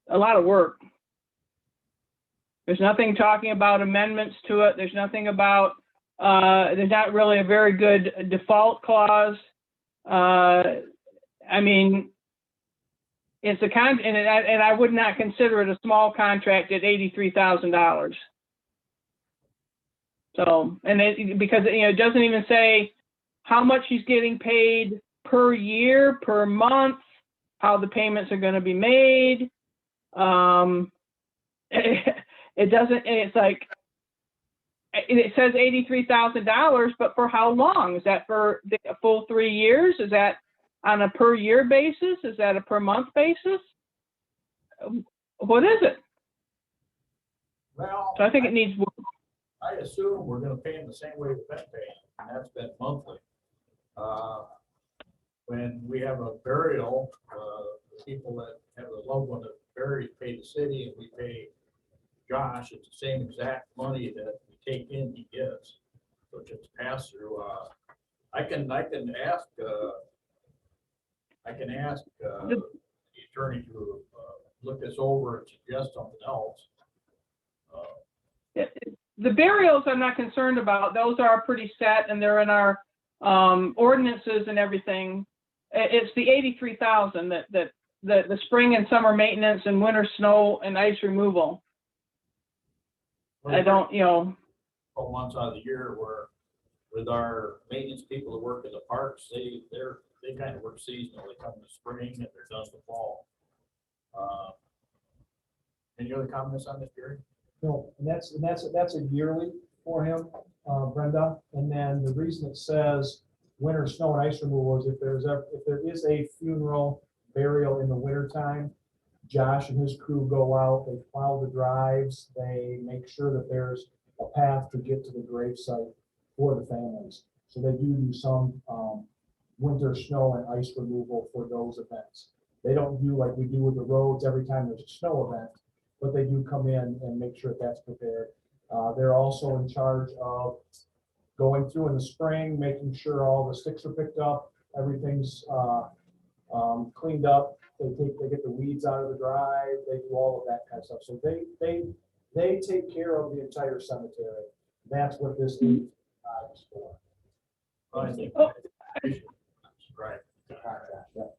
a lot of work. There's nothing talking about amendments to it. There's nothing about There's not really a very good default clause. I mean, it's a and I would not consider it a small contract at $83,000. So, and because, it doesn't even say how much he's getting paid per year, per month, how the payments are going to be made. It doesn't, it's like, it says $83,000, but for how long? Is that for a full 3 years? Is that on a per year basis? Is that a per month basis? What is it? Well, So I think it needs, I assume we're gonna pay them the same way we've been paying, and that's been monthly. When we have a burial, the people that have a loved one that's buried pay the city, and we pay Josh, it's the same exact money that we take in, he gets. So it's just pass through. I can ask the attorney to look this over and suggest something else. the burials I'm not concerned about. Those are pretty set and they're in our ordinances and everything. It's the 83,000 that the spring and summer maintenance and winter snow and ice removal. I don't, 12 months out of the year where with our maintenance people that work in the parks, they kind of work seasonal. They come in the spring and they're done in the fall. Any other comments on this, Gary? No, and that's a yearly for him, Brenda. And then the reason it says winter snow and ice removal is if there is a funeral burial in the winter time, Josh and his crew go out, they plow the drives, they make sure that there's a path to get to the grave site for the families. So they do some winter snow and ice removal for those events. They don't do like we do with the roads every time there's a snow event, but they do come in and make sure that's prepared. They're also in charge of going through in the spring, making sure all the sticks are picked up, everything's cleaned up. They get the weeds out of the drive. They do all of that kind of stuff. So they take care of the entire cemetery. That's what this is for. I think right. Yeah.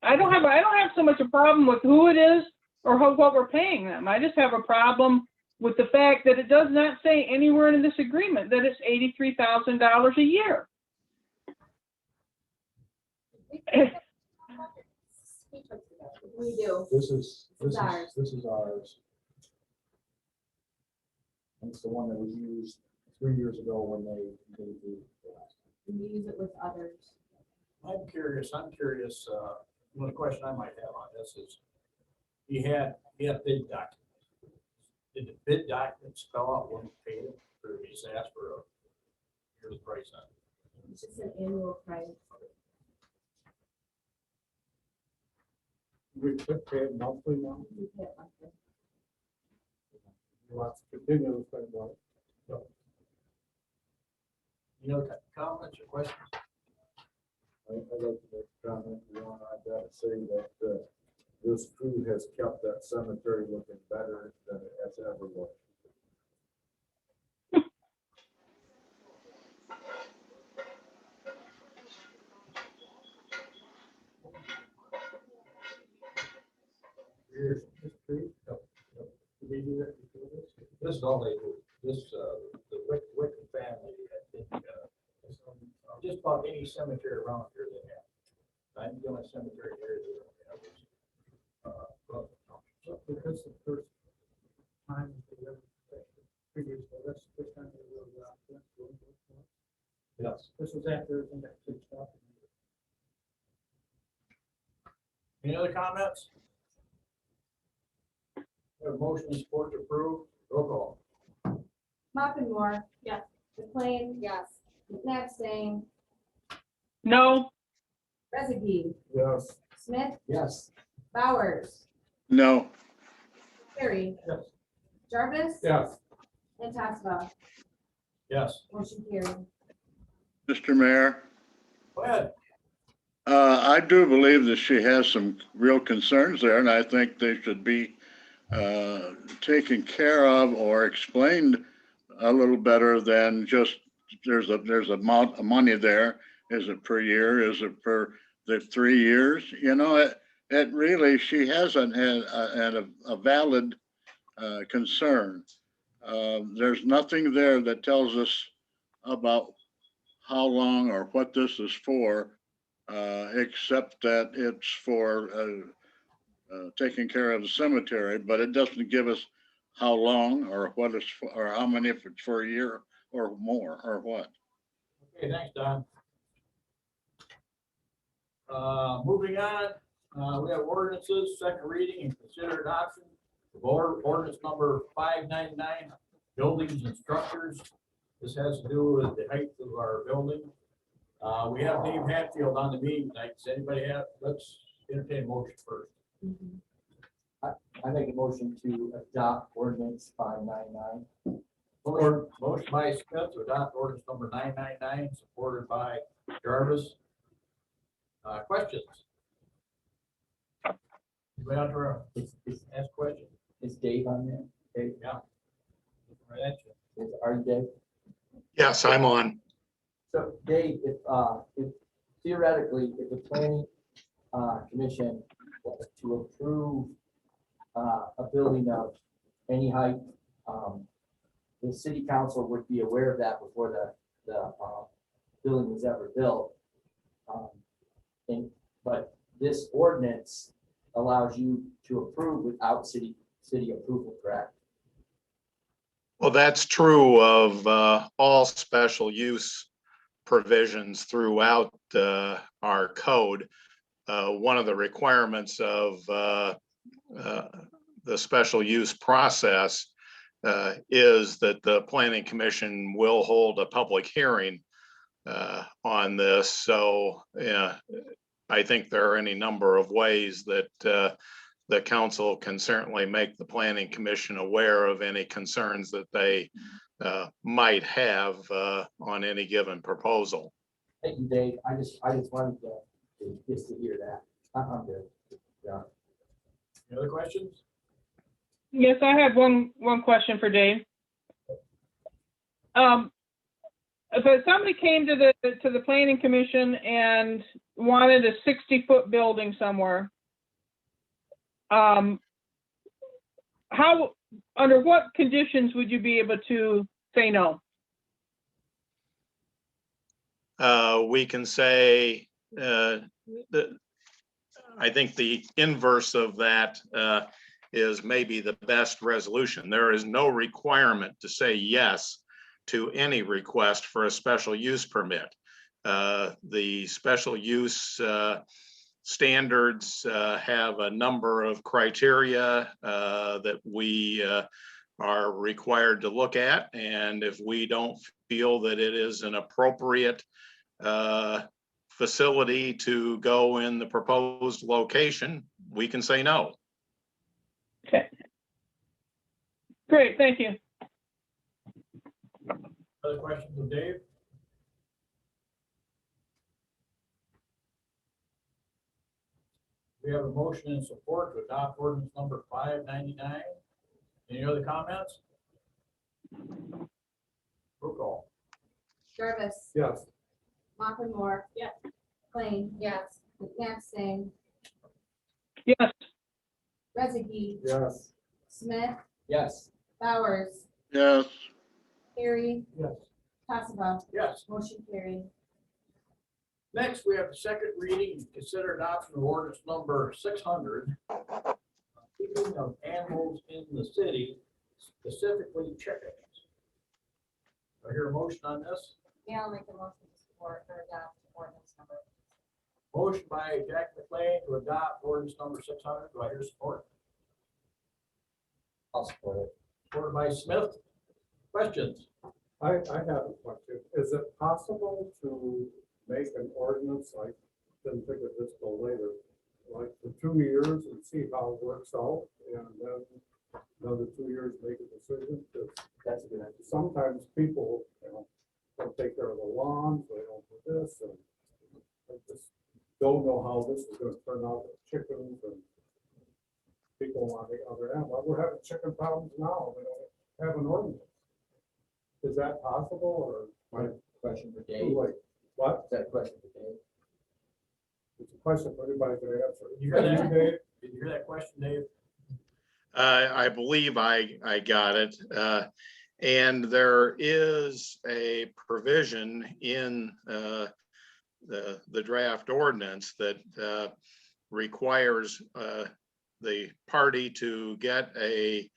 I don't have so much a problem with who it is or what we're paying them. I just have a problem with the fact that it does not say anywhere in this agreement that it's $83,000 a year. We do. This is ours. ours. And it's the one that was used 3 years ago when they did the last time. We use it with others. I'm curious, one question I might have on this is, he had bid documents. Did the bid documents spell out what we paid him, or he just asked for a yearly price on it? It's just an annual price. We could pay it monthly now. We pay it monthly. You want to continue to spend money. Any other comments or questions? I'd like to make a comment, Ron. I've got to say that this crew has kept that cemetery looking better than it has ever looked. This is all they do. This, the Wickham family, I think, just about any cemetery around here they have. I'm the only cemetery here that have this. Because the first time they ever figured, that's the first time they were Yes. This was after everything got fixed up. Any other comments? We have motion and support to approve. Roll call. Muckenmore. Yes. McLean. Yes. McNabstain. No, Rezegi. Yes. Smith. Yes. Bowers. No. Terry. Yes. Jarvis. Yes. And Tassava. Yes. Motion carried. Mr. Mayor, Go ahead. I do believe that she has some real concerns there, and I think they should be taken care of or explained a little better than just, there's a amount of money there. Is it per year? Is it per the 3 years? You know, it really, she has a valid concern. There's nothing there that tells us about how long or what this is for, except that it's for taking care of the cemetery, but it doesn't give us how long or what it's for, or how many, if it's for a year or more, or what. Okay, thanks, Don. Moving on, we have ordinances, second reading and consider adoption of ordinance number 599, buildings and structures. This has to do with the height of our building. We have Dave Hatfield on the meeting tonight. Does anybody have, let's entertain a motion first. I make a motion to adopt ordinance 599. Motion by Smith to adopt ordinance number 999, supported by Jarvis. Questions? Anybody out there ask questions? Is Dave on there? Dave, Yeah. Right at you. are you Dave? Yes, I'm on. So Dave, if theoretically, if the planning commission was to approve a building of any height, the city council would be aware of that before the building was ever built. But this ordinance allows you to approve without city approval, correct? Well, that's true of all special use provisions throughout our code. One of the requirements of the special use process is that the planning commission will hold a public hearing on this. So I think there are any number of ways that the council can certainly make the planning commission aware of any concerns that they might have on any given proposal. Thank you, Dave. I just wanted to hear that. I'm good. Yeah. Any other questions? Yes, I have one question for Dave. If somebody came to the planning commission and wanted a 60-foot building somewhere, under what conditions would you be able to say no? We can say that I think the inverse of that is maybe the best resolution. There is no requirement to say yes to any request for a special use permit. The special use standards have a number of criteria that we are required to look at. And if we don't feel that it is an appropriate facility to go in the proposed location, we can say no. Okay. Great, thank you. Other questions of Dave? We have a motion and support to adopt ordinance number 599. Any other comments? Roll call. Jarvis. Yes. Moore. Yes. Klein. Yes. McCampstein. Yes. Rezegi. Yes. Smith. Yes. Bowers. Yes. Harry. Yes. Tassava. Yes. Motion carried. Next, we have the second reading and consider adoption of ordinance number 600. Keeping of animals in the city, specifically chickens. Do I hear a motion on this? Yeah, I'll make a motion to support or adopt ordinance number. Motion by Jack McLean to adopt ordinance number 600. Do I hear support? I'll support it. Supported by Smith. Questions? I have a question. Is it possible to make an ordinance, I didn't think of this till later, like for 2 years and see how it works out, and then another 2 years make a decision? Because That's a good idea. sometimes people, don't take care of the lawns, they don't do this, and I just don't know how this is gonna turn out with chickens and people on the other end, well, we're having chicken problems now, we don't have an ordinance. Is that possible, or Question for too Dave. late? What? Is that a question for Dave? It's a question for anybody to answer. You hear that? Dave? Did you hear that question, Dave? I believe I got it. And there is a provision in the draft ordinance that requires the party to get a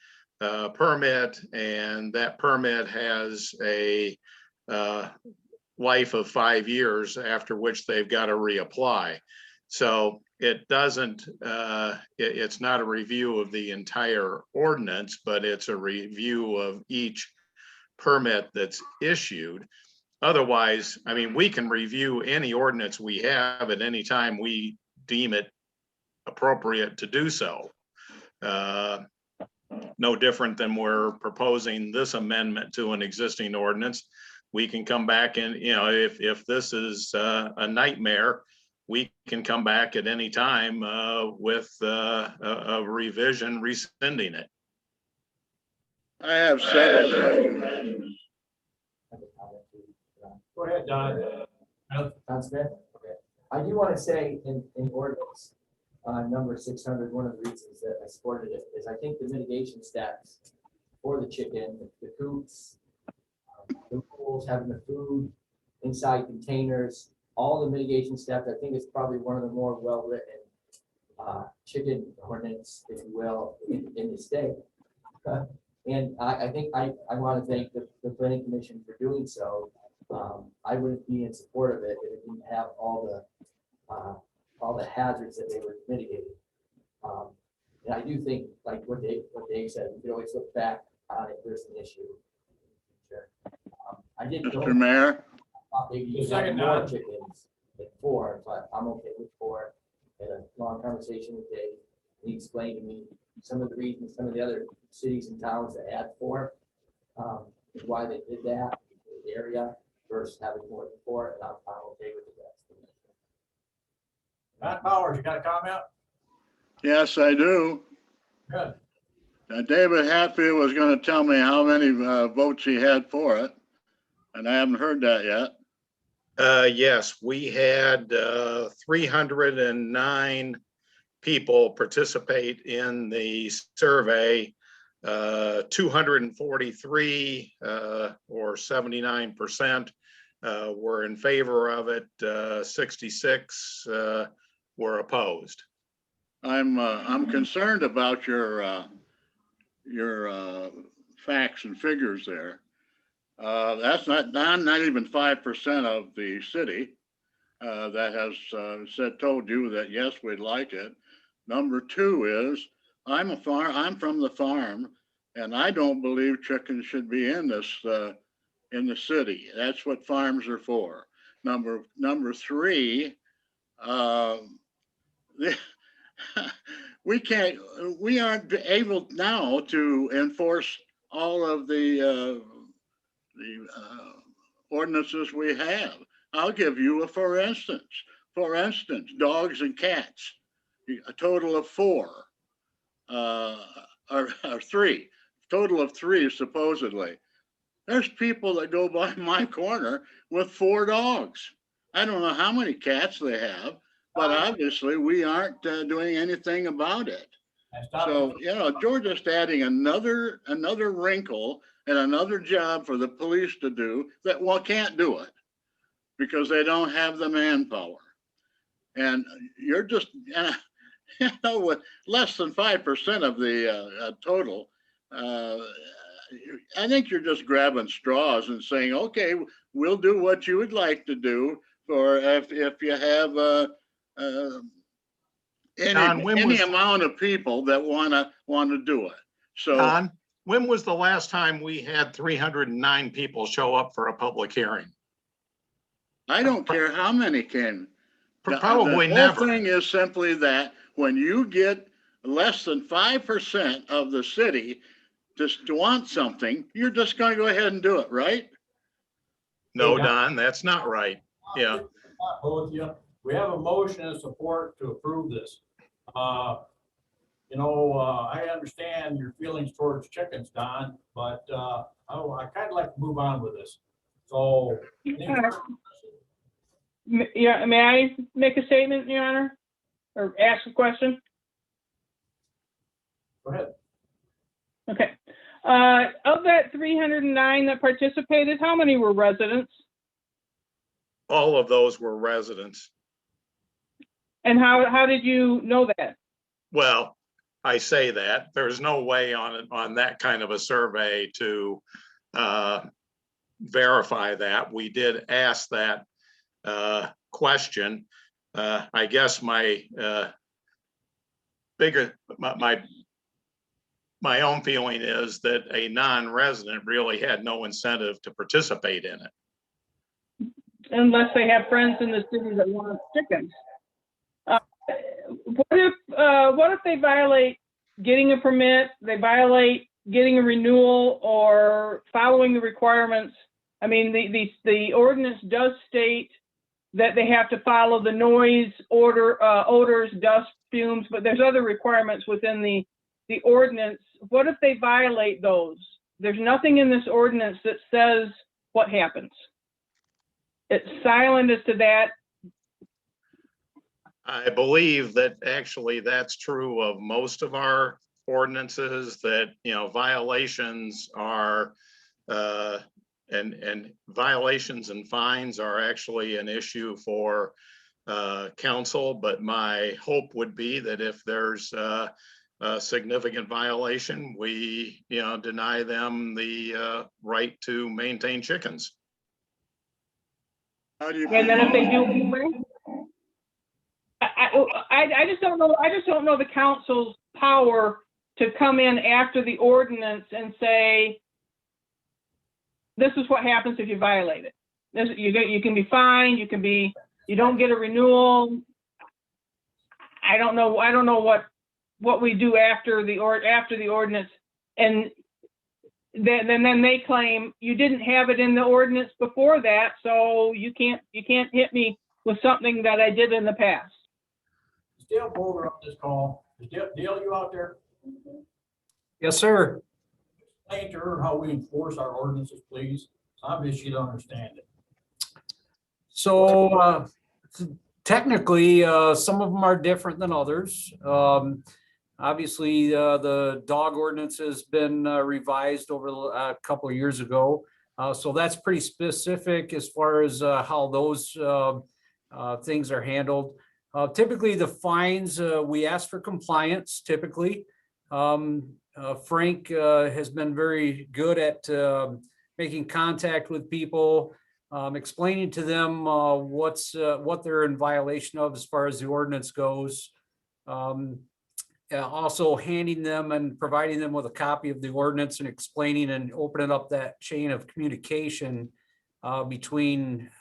permit, and that permit has a life of 5 years, after which they've got to reapply. So it doesn't, it's not a review of the entire ordinance, but it's a review of each permit that's issued. Otherwise, I mean, we can review any ordinance we have at any time we deem it appropriate to do so. No different than we're proposing this amendment to an existing ordinance. We can come back and, you know, if this is a nightmare, we can come back at any time with a revision rescinding it. I have several questions. Go ahead, Don. Don Smith? Okay. I do want to say in ordinance, number 600, one of the reasons that I supported it is I think the mitigation steps for the chicken, the coops, the rules, having the food inside containers, all the mitigation steps, I think it's probably one of the more well-written chicken ordinance, if you will, in the state. And I think I want to thank the planning commission for doing so. I wouldn't be in support of it if it didn't have all the hazards that they were mitigating. And I do think, like what Dave said, we could always look back on it if there's an issue. Sure. I did go. Mr. Mayor, Maybe you Second, have more Don. chickens than 4, but I'm okay with 4. Had a long conversation with Dave. He explained to me some of the reasons, some of the other cities and towns that had 4, why they did that, in the area versus having more than 4, and I'm okay with the rest. Matt Powers, you got a comment? yes, I do. Good. David Hatfield was going to tell me how many votes he had for it, and I haven't heard that yet. Yes, we had 309 people participate in the survey. 243 or 79% were in favor of it. 66 were opposed. I'm concerned about your facts and figures there. That's not even 5% of the city that has told you that yes, we'd like it. Number 2 is I'm from the farm, and I don't believe chickens should be in this in the city. That's what farms are for. Number 3, we aren't able now to enforce all of the ordinances we have. I'll give you a for instance. For instance, dogs and cats, a total of 4, or 3, total of 3 supposedly. There's people that go by my corner with 4 dogs. I don't know how many cats they have, but obviously we aren't doing anything about it. So, you know, you're just adding another wrinkle and another job for the police to do that can't do it because they don't have the manpower. And you're just, you know, with less than 5% of the total, I think you're just grabbing straws and saying, okay, we'll do what you would like to do for if you have any amount of people that want to do it. So, Don, when was the last time we had 309 people show up for a public hearing? I don't care how many came. Probably the never. whole thing is simply that when you get less than 5% of the city to want something, you're just going to go ahead and do it, right? No, Don, that's not right. Yeah. Both of you. We have a motion and support to approve this. you know, I understand your feelings towards chickens, Don, but, I kind of like to move on with this. So. Yeah, may I make a statement, Your Honor? Or ask a question? Go ahead. Okay. Of that 309 that participated, how many were residents? All of those were residents. And how did you know that? Well, I say that there's no way on that kind of a survey to verify that. We did ask that question. I guess my my own feeling is that a non-resident really had no incentive to participate in it. Unless they have friends in the city that want chickens. What if they violate getting a permit, they violate getting a renewal or following the requirements? I mean, the ordinance does state that they have to follow the noise order, odors, dust, fumes, but there's other requirements within the ordinance. What if they violate those? There's nothing in this ordinance that says what happens. It's silent as to that. I believe that actually that's true of most of our ordinances, that, you know, violations are, and violations and fines are actually an issue for council. But my hope would be that if there's a significant violation, we, you know, deny them the right to maintain chickens. How do you? And then if they do anyway, I just don't know. I just don't know the council's power to come in after the ordinance and say, this is what happens if you violate it. You can be fined. You don't get a renewal. I don't know what we do after the ordinance, and then they claim you didn't have it in the ordinance before that, so you can't hit me with something that I did in the past. Is Dale Boulder on this call? Is Dale, you out there? Yes, sir. Explain to her how we enforce our ordinances, please. Obviously, you don't understand it. So technically, some of them are different than others. Obviously, the dog ordinance has been revised over a couple of years ago. So that's pretty specific as far as how those things are handled. Typically, the fines, we ask for compliance typically. Frank has been very good at making contact with people, explaining to them what they're in violation of as far as the ordinance goes. Also handing them and providing them with a copy of the ordinance and explaining and opening up that chain of communication between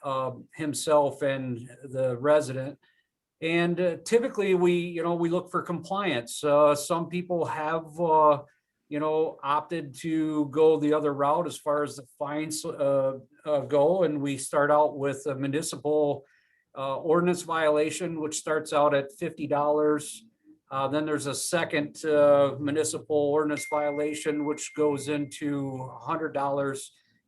himself and the resident. And typically we look for compliance. Some people have, opted to go the other route as far as the fines go. And we start out with a municipal ordinance violation, which starts out at $50. Then there's a second municipal ordinance violation, which goes into $100.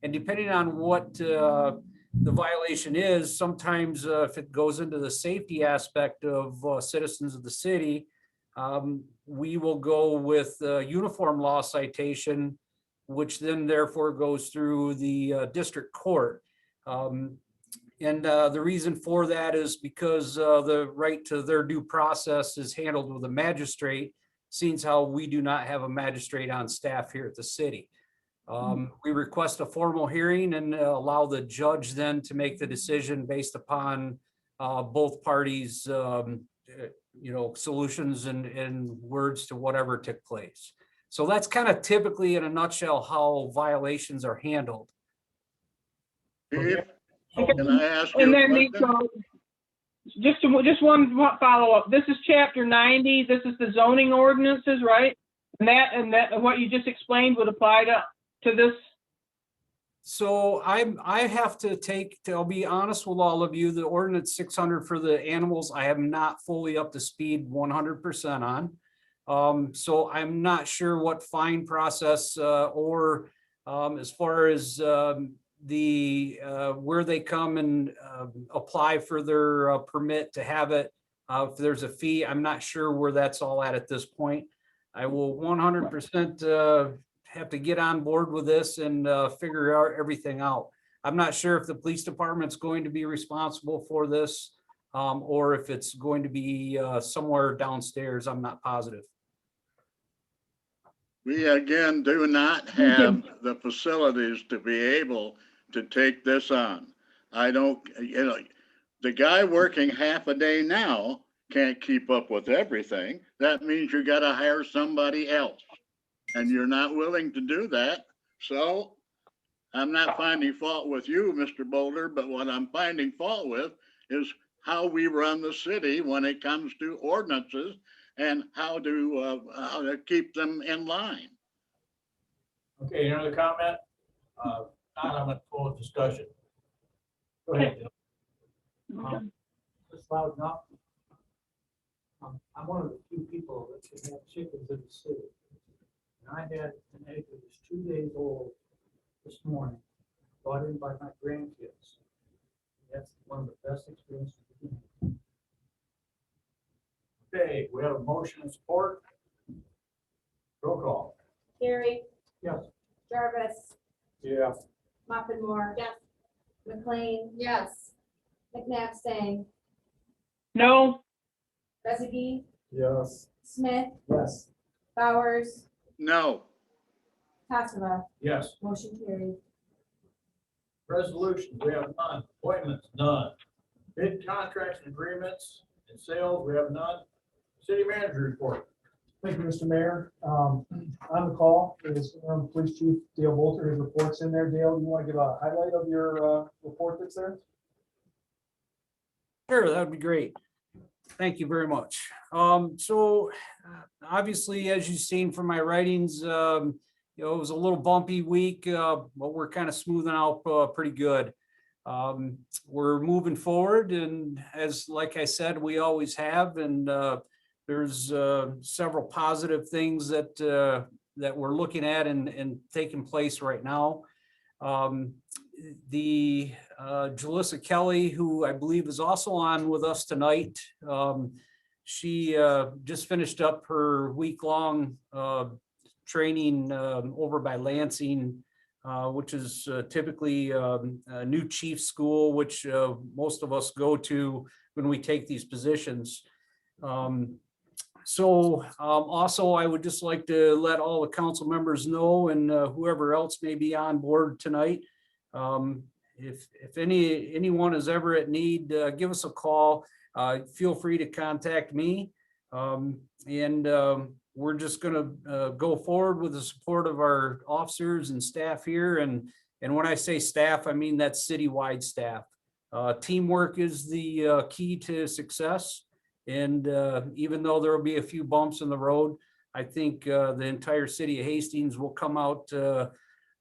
And depending on what the violation is, sometimes if it goes into the safety aspect of citizens of the city, we will go with uniform law citation, which then therefore goes through the district court. And the reason for that is because the right to their due process is handled with a magistrate, seeing how we do not have a magistrate on staff here at the city. We request a formal hearing and allow the judge then to make the decision based upon both parties, solutions and words to whatever took place. So that's kind of typically in a nutshell how violations are handled. Can I ask you And a then question? just one follow-up. This is chapter 90. This is the zoning ordinances, right? And that what you just explained would apply to this. So I have I'll be honest with all of you, the ordinance 600 for the animals, I am not fully up to speed 100% on. So I'm not sure what fine process, or, as far as, where they come and, apply for their permit to have it. If there's a fee, I'm not sure where that's all at this point. I will 100% have to get on board with this and figure out everything out. I'm not sure if the police department's going to be responsible for this, or if it's going to be somewhere downstairs. I'm not positive. We again do not have the facilities to be able to take this on. I don't, the guy working half a day now can't keep up with everything. That means you gotta hire somebody else. And you're not willing to do that. So I'm not finding fault with you, Mr. Boulder, but what I'm finding fault with is how we run the city when it comes to ordinances and how to keep them in line. Okay, any other comment? Not, I'm gonna close discussion. Go ahead, Jim. Just loud enough. I'm one of the few people that can have chickens in the city. And I had an egg that was 2 days old this morning, brought in by my grandkids. That's one of the best experiences. Okay, we have a motion and support. Roll call. Gary, Yes. Jarvis, Yeah. Muffin Yes. McLean, Yes. McNabb saying, No, Rezegi, Yes. Smith, Yes. Bowers, No, Tassava, Yes. motion carried. Resolutions, we have none. Appointments, none. Bid contracts and agreements and sales, we have none. City manager report. Thank you, Mr. Mayor. On the call is Police Chief Dale Bolter. His report's in there. Dale, you want to give a highlight of your report that's there? Sure, that would be great. Thank you very much. Obviously, as you've seen from my writings, it was a little bumpy week, but we're kind of smoothing out pretty good. We're moving forward, and like I said, we always have, and there's several positive things that we're looking at and taking place right now. Jalissa Kelly, who I believe is also on with us tonight, she just finished up her week-long training over by Lansing, which is typically a new chief school, which most of us go to when we take these positions. Also, I would just like to let all the council members know, and whoever else may be on board tonight, if anyone is ever at need, give us a call. Feel free to contact me. We're just gonna go forward with the support of our officers and staff here. And when I say staff, I mean that's citywide staff. Teamwork is the key to success. And even though there will be a few bumps in the road, I think the entire city of Hastings will come out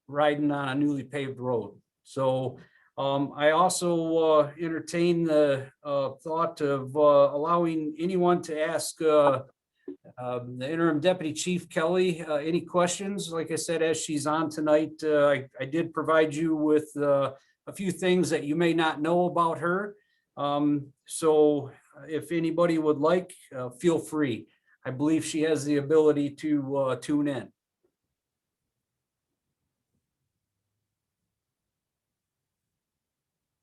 riding on a newly paved road. So I also entertain the thought of allowing anyone to ask the interim deputy chief Kelly any questions. Like I said, as she's on tonight, I did provide you with a few things that you may not know about her. So if anybody would like, feel free. I believe she has the ability to tune in.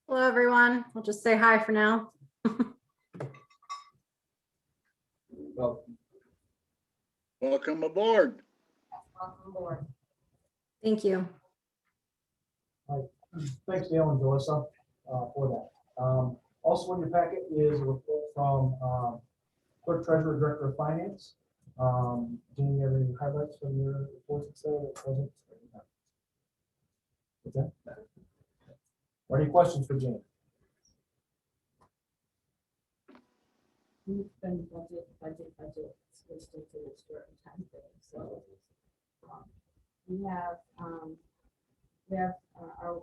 Hello, everyone. I'll just say hi for now. welcome aboard. Welcome aboard. Thank you. Thanks, Dale and Jalissa, for that. Also in your packet is a report from Clerk Treasurer Director of Finance. Do you have any highlights from your report that's there that wasn't? Okay. Or any questions for Jane? We've been budget, switched into this certain time frame, so.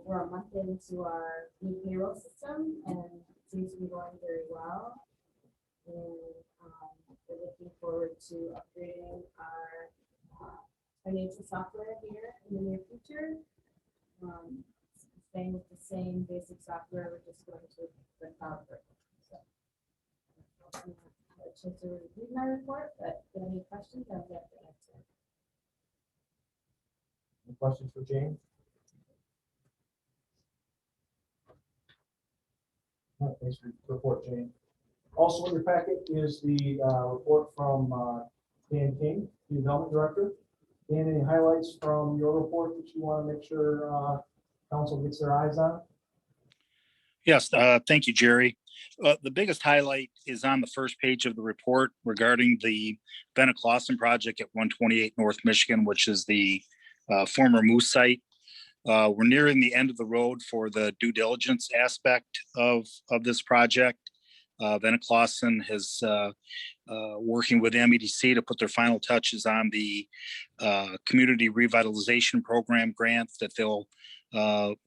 We're a month into our new payroll system, and it seems to be going very well. And We're looking forward to upgrading our financial software here in the near future. Staying with the same basic software, we're just going to the cloud version. So, I don't have a chance to read my report, but if you have any questions, I'll be happy to answer. Any questions for Jane? All right, thanks for your report, Jane. Also in your packet is the report from Dan King, the Development Director. Dan, any highlights from your report that you want to make sure council gets their eyes on? Yes, thank you, Jerry. The biggest highlight is on the first page of the report regarding the Bennett Clausen project at 128 North Michigan, which is the former Moose site. We're nearing the end of the road for the due diligence aspect of this project. Bennett Clausen is working with MEDC to put their final touches on the community revitalization program grant that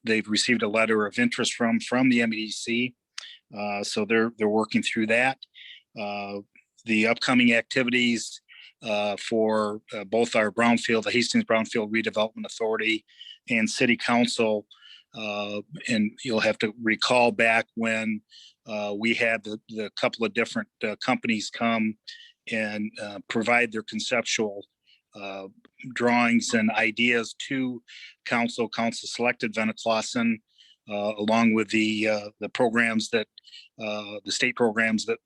they've received a letter of interest from the MEDC. So they're working through that. The upcoming activities for both our brownfield, the Hastings Brownfield Redevelopment Authority, and City Council, and you'll have to recall back when we had the couple of different companies come and provide their conceptual drawings and ideas to council. Council selected Bennett Clausen along with the programs that the state programs that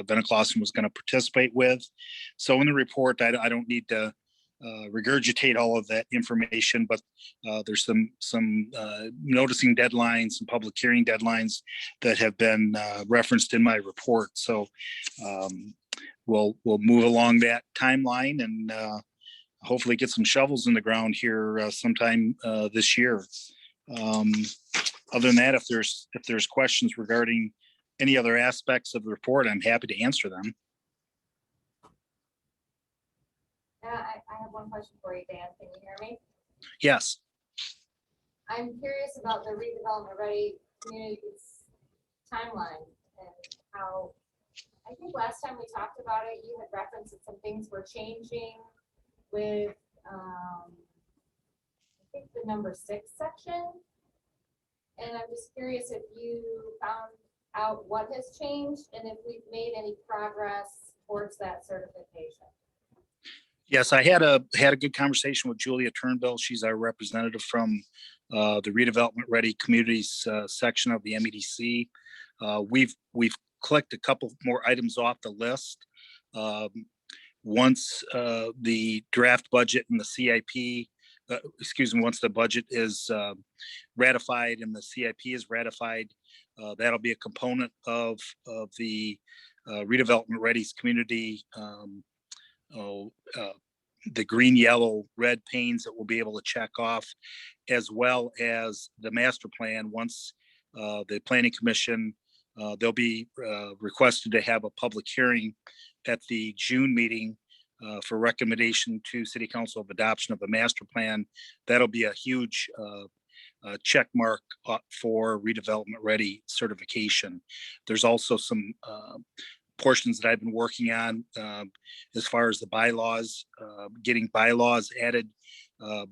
Bennett Clausen was going to participate with. So in the report, I don't need to regurgitate all of that information, but there's some noticing deadlines, some public hearing deadlines that have been referenced in my report. So we'll move along that timeline and hopefully get some shovels in the ground here sometime this year. Other than that, if there's questions regarding any other aspects of the report, I'm happy to answer them. I have one question for you, Dan. Can you hear me? Yes. I'm curious about the redevelopment ready communities timeline and how, I think last time we talked about it, you had referenced that some things were changing with, I think the number 6 section. And I'm just curious if you found out what has changed and if we've made any progress towards that certification. Yes, I had a good conversation with Julia Turnbull. She's our representative from the redevelopment ready communities section of the MEDC. We've clicked a couple more items off the list. Once the draft budget and the CIP, once the budget is ratified and the CIP is ratified, that'll be a component of the redevelopment ready community. The green, yellow, red panes that we'll be able to check off, as well as the master plan. Once the planning commission, they'll be requested to have a public hearing at the June meeting for recommendation to City Council of adoption of a master plan. That'll be a huge check mark for redevelopment ready certification. There's also some portions that I've been working on as far as the bylaws, getting bylaws added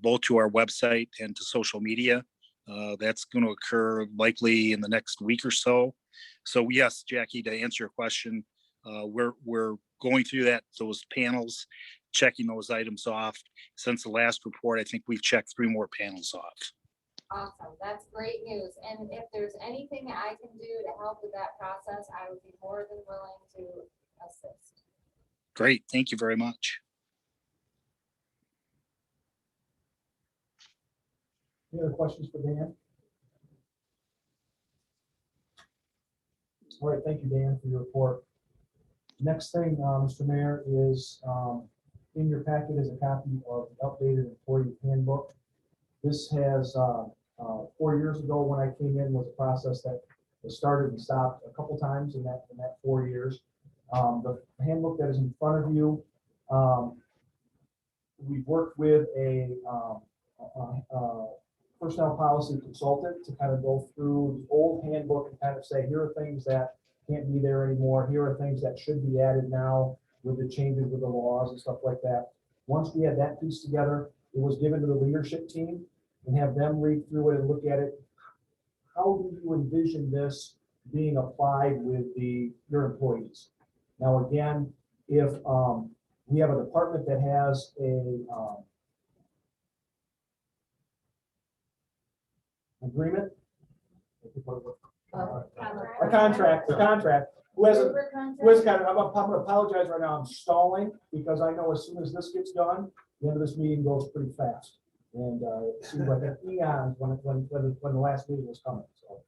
both to our website and to social media. That's going to occur likely in the next week or so. So yes, Jackie, to answer your question, we're going through those panels, checking those items off. Since the last report, I think we've checked 3 more panels off. Awesome. That's great news. And if there's anything that I can do to help with that process, I would be more than willing to assist. Great. Thank you very much. Any other questions for Dan? All right, thank you, Dan, for your report. Next thing, Mr. Mayor, is in your packet is a copy of the updated employee handbook. This has 4 years ago when I came in was a process that was started and stopped a couple times in that 4 years. The handbook that is in front of you, we've worked with a personnel policy consultant to kind of go through the old handbook and kind of say, here are things that can't be there anymore. Here are things that should be added now. with the changes with the laws and stuff like that. Once we had that piece together, it was given to the leadership team and have them read through it and look at it. How do you envision this being applied with your employees? Now, again, if we have a department that has a agreement, a contract, who has a, I'm gonna apologize right now, I'm stalling, because I know as soon as this gets done, the end of this meeting goes pretty fast. And it seems like an eon when the last meeting was coming, so.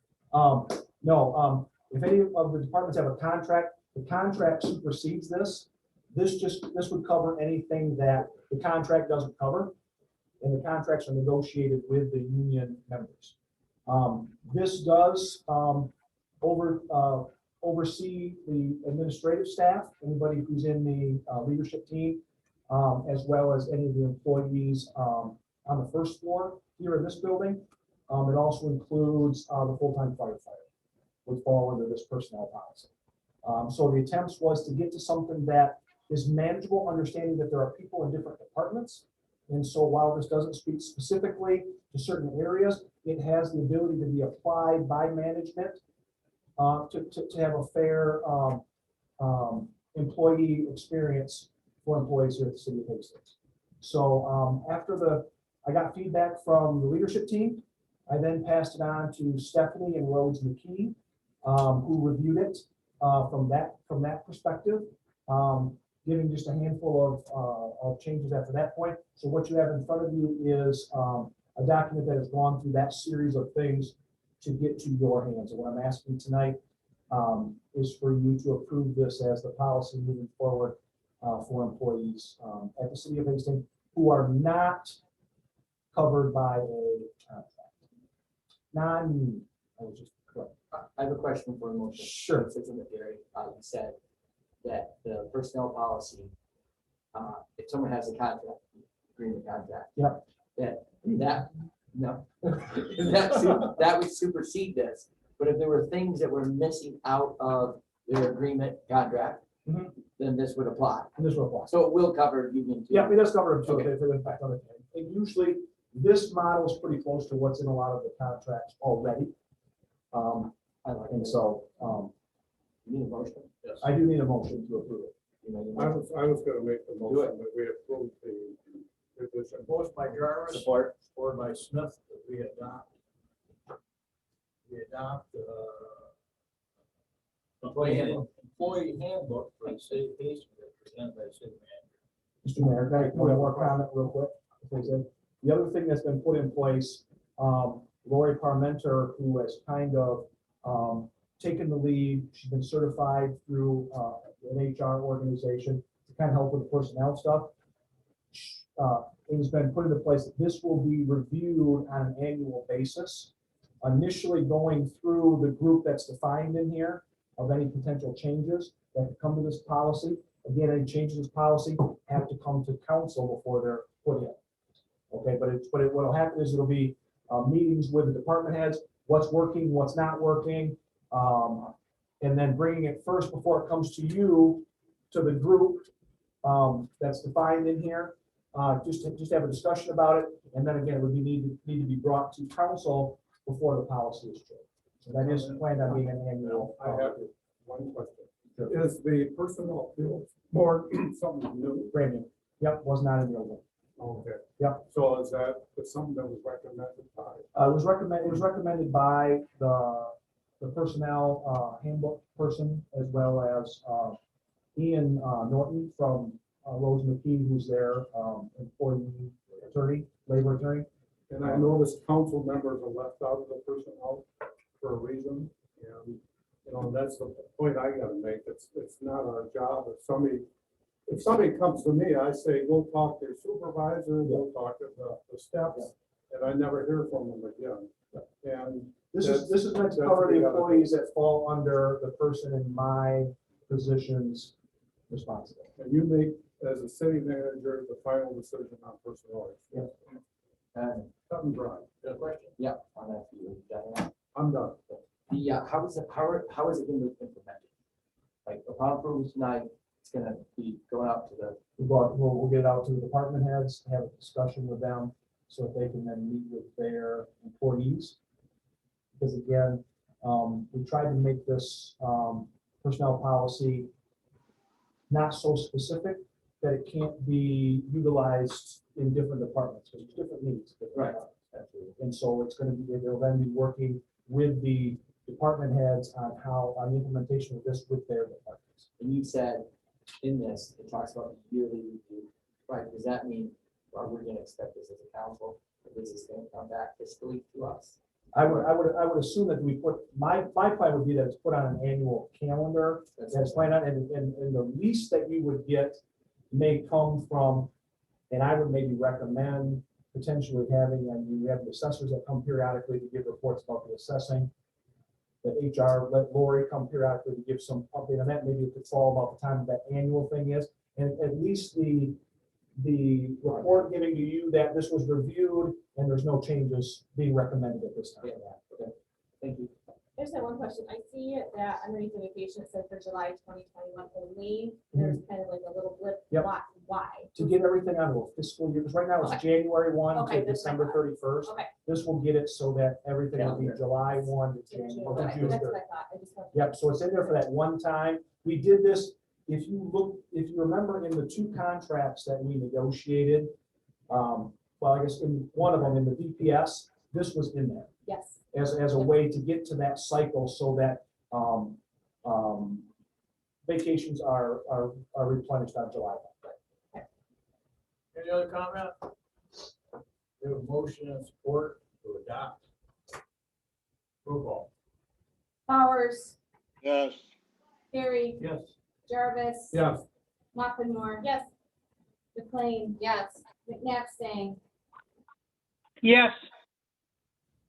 If any of the departments have a contract, the contract supersedes this. This would cover anything that the contract doesn't cover, and the contracts are negotiated with the union members. This does oversee the administrative staff, anybody who's in the leadership team, as well as any of the employees on the first floor here in this building. It also includes the full-time firefighter, would fall under this personnel policy. So the attempts was to get to something that is manageable, understanding that there are people in different departments. And so while this doesn't speak specifically to certain areas, it has the ability to be applied by management to have a fair employee experience for employees here at the city of Hastings. So after I got feedback from the leadership team, I then passed it on to Stephanie and Rhodes McKee, who reviewed it from that perspective, giving just a handful of changes after that point. So what you have in front of you is a document that has gone through that series of things to get to your hands. And what I'm asking tonight is for you to approve this as the policy moving forward for employees at the city of Hastings who are not covered by a contract. Non-union. I was just correct. I have a question for a motion. Sure. Since in the theory, you said that the personnel policy, if someone has a contract, agreement contract. Yep. That would supersede this. But if there were things that were missing out of their agreement contract, then this would apply. And this will apply. So it will cover union. too. Yeah, it does cover them too, Okay. if it impacts other things. And usually, this model is pretty close to what's in a lot of the contracts already. I like And it. so, You need a motion? Yes. I do need a motion to approve it. You know, you I motion. was gonna make the motion that we approve the position. Motion by Jarvis. Support. Supported by Smith, that we adopt employee handbook for the city of Hastings, presented by the city manager. Mr. Mayor, can I put one more comment real quick? The other thing that's been put in place, Lori Parmenter, who has kind of taken the lead, she's been certified through an HR organization to kind of help with the personnel stuff. It has been put into place that this will be reviewed on an annual basis, initially going through the group that's defined in here of any potential changes that could come to this policy. Again, any changes to this policy have to come to council before they're put in. Okay, what'll happen is it'll be meetings with the department heads, what's working, what's not working, and then bringing it first before it comes to you, to the group that's defined in here. Just have a discussion about it, and then again, it would need to be brought to council before the policy is changed. So that is planned on being an annual. I have one question. Is the personnel field board something new? Brand new. Yep, was not in the old one. Okay. Yep. So is that something that was recommended by? It was recommended by the personnel handbook person, as well as Ian Norton from Rose McKee, who's their employee attorney, labor attorney. And I noticed council members are left out of the personnel for a reason. And, you know, that's the point I gotta make. It's not our job. If somebody comes to me, I say, go talk to your supervisor, go talk to the steps, and I never hear from them again. And This is meant to cover the employees that fall under the person in my position's responsibility. And you make, as a city manager, the final decision on personnel. Yeah. Something dry. Got a question? Yeah. On that view, Diana. I'm done. How is it going to be implemented? Like upon approval tonight, it's going to be going out to the, We'll get it out to the department heads, have a discussion with them, so that they can then meet with their employees. Because again, we tried to make this, personnel policy not so specific that it can't be utilized in different departments, because there's different needs. Right. And so it's gonna be, they'll then be working with the department heads on on the implementation of this with their departments. and you said in this, it talks about yearly review, right? Does that mean, are we gonna expect this as a council? Or this is gonna come back fiscally to us? I would assume that we put, my plan would be that it's put on an annual calendar that's planned on, and the least that you would get may come from, and I would maybe recommend potentially having, and you have the assessors that come periodically to give reports about the assessing. The HR, let Lori come periodically to give some update on that, maybe it could fall about the time that annual thing is, and at least the report giving to you that this was reviewed and there's no changes being recommended at this time. Okay, thank you. I just have one question. I see that underneath the vacation, it says for July 2021 only. There's kind of like a little blip. Yep. Why? To get everything onto a fiscal year, because right now it's Okay. January 1 Okay, to that's my December thought. 31st. Okay. This will get it so that everything will be Calendar. July 1 to Okay, January. that's June what 30. I thought. I just have. Yep, so it's in there for that one time. We did this, if you remember in the two contracts that we negotiated, well, I guess in one of them, in the DPS, this was in there Yes. as a way to get to that cycle so that vacations are replenished on July 1. Any other comment? We have a motion and support to adopt. Roll call. Powers, Yes. Harry, Yes. Jarvis. Yes. Moffenmore, Yes. McLean, Yes. McNabb Stain, Yes,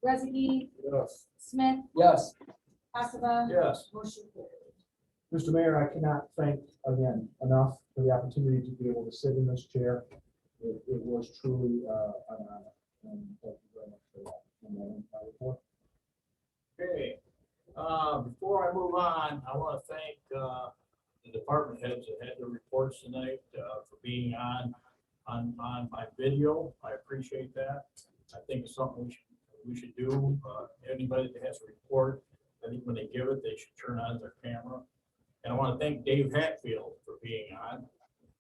Rezegi, Yes. Smith, Yes, Cassava. Yes. Motion carried. Mr. Mayor, I cannot thank again enough for the opportunity to be able to sit in this chair. It was truly an honor. And thank you very much for that. And then, report. Okay, before I move on, I want to thank, the department heads that had their reports tonight, for being on my video. I appreciate that. I think it's something we should do. Anybody that has a report, I think when they give it, they should turn on their camera. And I want to thank Dave Hatfield for being on.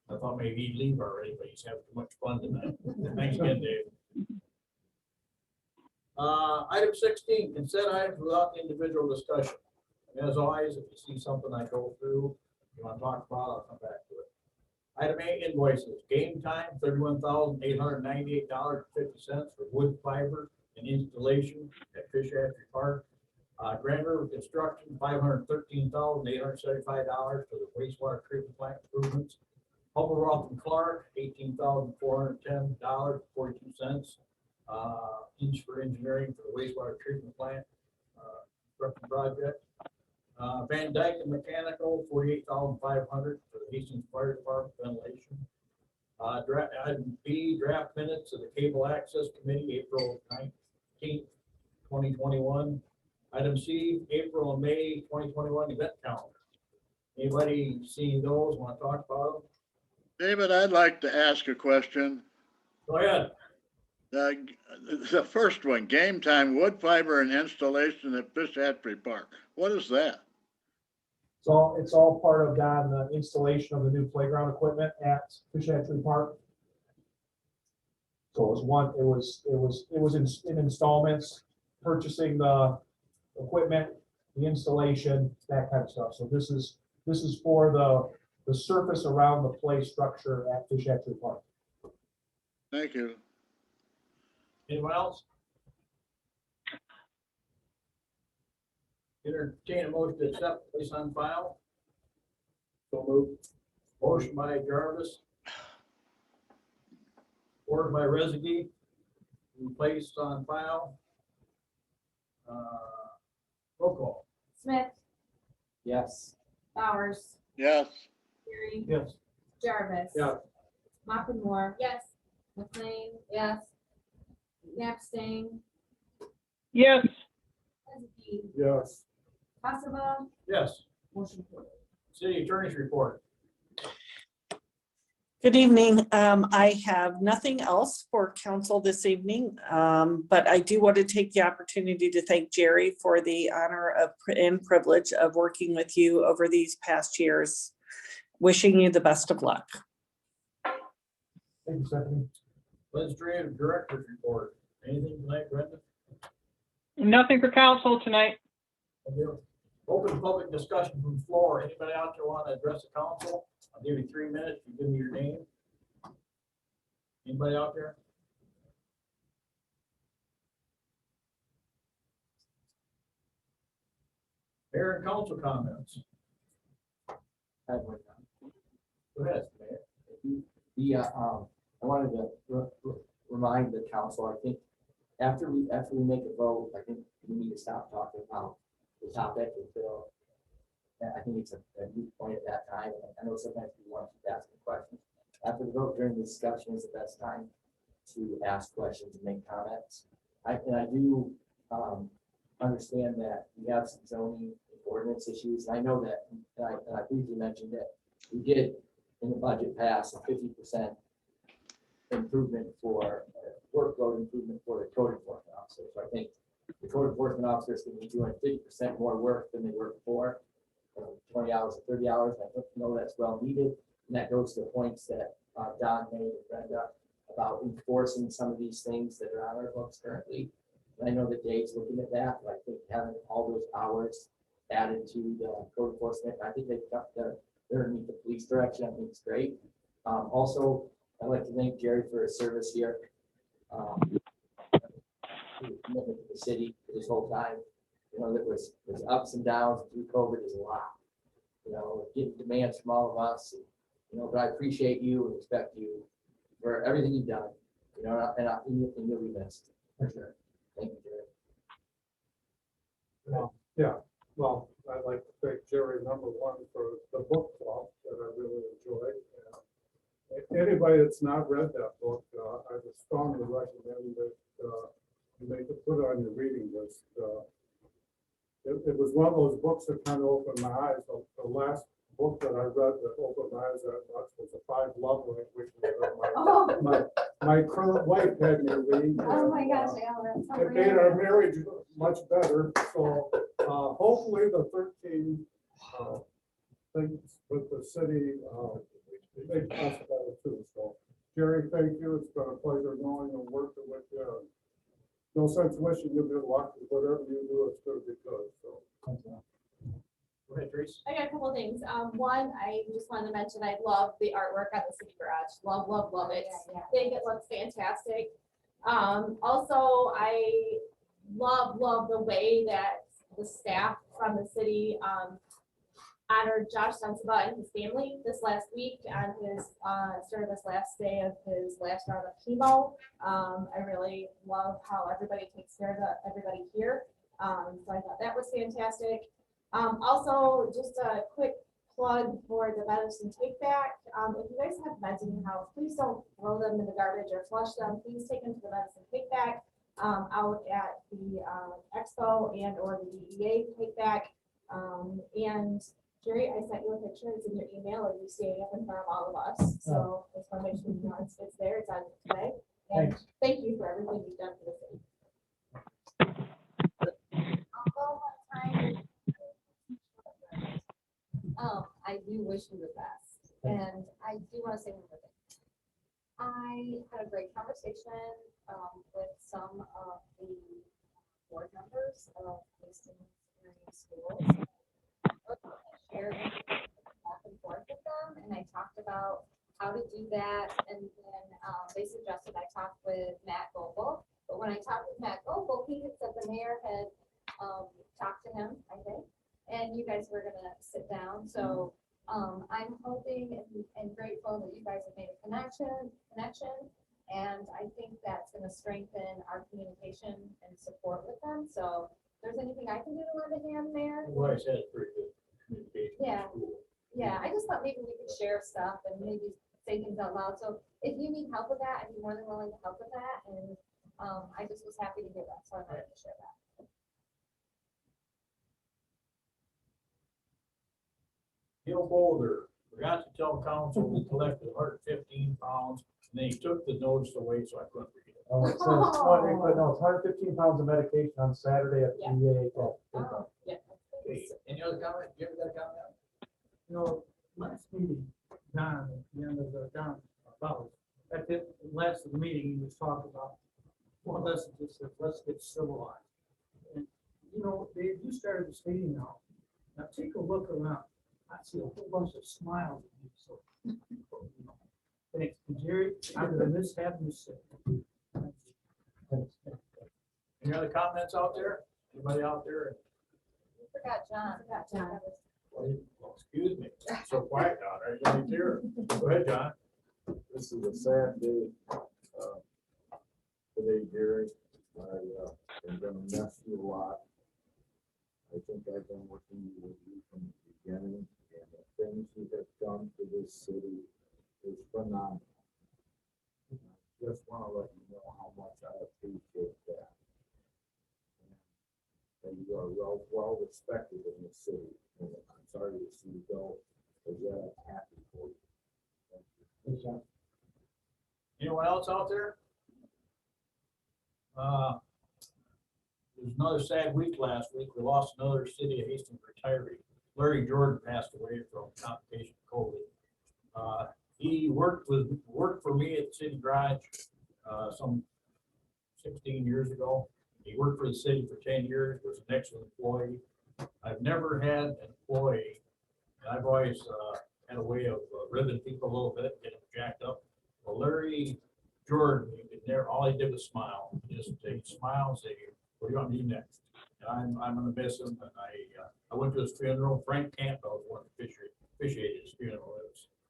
I thought maybe he'd leave already, but he's having too much fun tonight. Thanks again, Dave. Item 16, consent items without individual discussion. And as always, if you see something I go through, you want to talk about, I'll come back to it. Item A, invoices. Game time, $31,898.50 for wood fiber and installation at Fish Hatchery Park. Grand River Construction, $513,875 for the wastewater treatment plant improvements. Humble Rock and Clark, $18,410.42. Each for engineering for the wastewater treatment plant construction project. Van Dyke and Mechanical, $48,500 for the Hastings Fire Department ventilation. Item B, draft minutes of the Cable Access Committee, April 19th, 2021. Item C, April and May 2021 event calendar. Anybody seeing those, want to talk about them? David, I'd like to ask a question. Go ahead. The first one, game time, wood fiber and installation at Fish Hatchery Park. What is that? So it's all part of the installation of the new playground equipment at Fish Hatchery Park. So it was in installments, purchasing the equipment, the installation, that kind of stuff. So this is for the surface around the play structure at Fish Hatchery Park. Thank you. Anyone else? Entertain a motion to accept, place on file. So moved. Motion by Jarvis. Ordered by Rezegi. Placed on file. Roll call. Smith, yes. Powers, Yes. Harry, Yes. Jarvis. Yeah. Moffenmore, Yes. McLean, Yes. McNabb Stain, yes, Rezegi, Yes. Cassava. Yes. Motion carried. City Attorney's report. Good evening. I have nothing else for council this evening, but I do want to take the opportunity to thank Jerry for the honor of and privilege of working with you over these past years. Wishing you the best of luck. Thank you, Stephanie. Legislative Director's Report. Anything tonight, Brenda? Nothing for council tonight. Thank you. Open public discussion from the floor. Anybody out there want to address the council? I'll give you 3 minutes. You give me your name. Anybody out there? Mayor and council comments. I have one comment. Go ahead, Mayor. I wanted to remind the council, I think, after we make a vote, I think we need to stop talking about the topic until, I think it's a new point at that time. I know sometimes we want to ask questions. After the vote, during the discussion is the best time to ask questions and make comments. I do understand that we have some zoning ordinance issues. I know that, and I briefly mentioned that we did in the budget pass a 50% improvement for workload improvement for the code enforcement officer. So I think the code enforcement officers can be doing 50% more work than they were before, 20 hours or 30 hours. I know that's well needed. And that goes to the points that Don made and Brenda about enforcing some of these things that are on our books currently. And I know that Dave's looking at that, but I think having all those hours added to the code enforcement, I think they've got they're underneath the police direction. I think it's great. Also, I'd like to thank Jerry for his service here. Commitment to the city for this whole time. You know, there was ups and downs through COVID is a lot. You know, getting demands from all of us. And, you know, but I appreciate you and respect you for everything you've done. You know, and you'll be missed for sure. Thank you, Jerry. Yeah, well, I'd like to thank Jerry, number one, for the book club that I really enjoyed. Anybody that's not read that book, I would strongly recommend that you make it put on your reading list. It was one of those books that kind of opened my eyes. The last book that I read that opened my eyes that much was The Five Love Languages. My current wife had me read. Oh my gosh, Alan, that's so It made our marriage much better. So hopefully the 13 things with the city make us better too. So Jerry, thank you. It's been a pleasure knowing and working with you. No sense wishing you good luck. Whatever you do, it's going to be good. So. Go ahead, Trace. I got a couple of things. One, I just wanted to mention, I love the artwork on the city garage. Love, love, love it. I think it looks fantastic. Also, I love the way that the staff from the city honored Josh Sensiba and his family this last week on his sort of his last day of his last round of chemo. I really love how everybody takes care of everybody here. So I thought that was fantastic. Also, just a quick plug for the medicine take back. If you guys have meds in your house, please don't throw them in the garbage or flush them. Please take them to the medicine take back out at the expo and or the DEA take back. And Jerry, I sent you a picture. It's in your email of you standing up in front of all of us. So I just want to make sure you know it's there. It's on today. And thank you for everything you've done for the city. I do wish you the best, and I do want to say one more thing. I had a great conversation with some of the board members of Hastings Area Schools. I shared back and forth with them, and I talked about how to do that, and then they suggested I talk with Matt Goebel. But when I talked with Matt Goebel, he had said the mayor had talked to him, I think, and you guys were gonna sit down. So I'm hoping and grateful that you guys have made a connection, and I think that's gonna strengthen our communication and support with them. So if there's anything I can do to lend a hand there. Well, I said it's pretty good communication. Yeah, I just thought maybe we could share stuff and maybe say things out loud. So if you need help with that, I'd be more than willing to help with that. And I just was happy to hear that, so I wanted to share that. Neil Boulder, Forgot to tell council we collected 115 pounds, and they took the notice away, so I couldn't read it. Oh, it says, but no, it's 115 pounds of medication on Saturday at Yeah. VA. Yeah. Okay, any other comment? You ever got a comment? You know, last meeting, Don, at the end of the, Don, about, at the last of the meeting, he was talking about, more or less, just said, let's get civilized. And, you know, they just started this meeting now. Now take a look around. I see a whole bunch of smiles. So, you know, thanks, Jerry. I'm gonna miss having you sit. Any other comments out there? Anybody out there? You forgot John. John. Well, excuse me, it's so quiet down there. You ain't here. Go ahead, John. This is a sad day, today, Gary. I'm gonna miss you a lot. I think I've been working with you from the beginning, and the things you have done for this city is phenomenal. Just wanna let you know how much I appreciate that. And you are well respected in the city, and I'm sorry to see you go, but yet I'm happy for you. Thank you. Anyone else out there? There's another sad week last week. We lost another City of Hastings retiree. Larry Jordan passed away from complication of COVID. He worked for me at the city garage some 16 years ago. He worked for the city for 10 years, was an excellent employee. I've never had an employee, and I've always had a way of ribbing people a little bit, getting them jacked up. Well, Larry Jordan, you could never, all he did was smile. Just he'd smile and say, "What do you want me to do next?" And I'm gonna miss him. And I went to his funeral. Frank Campbell was one that officiated his funeral.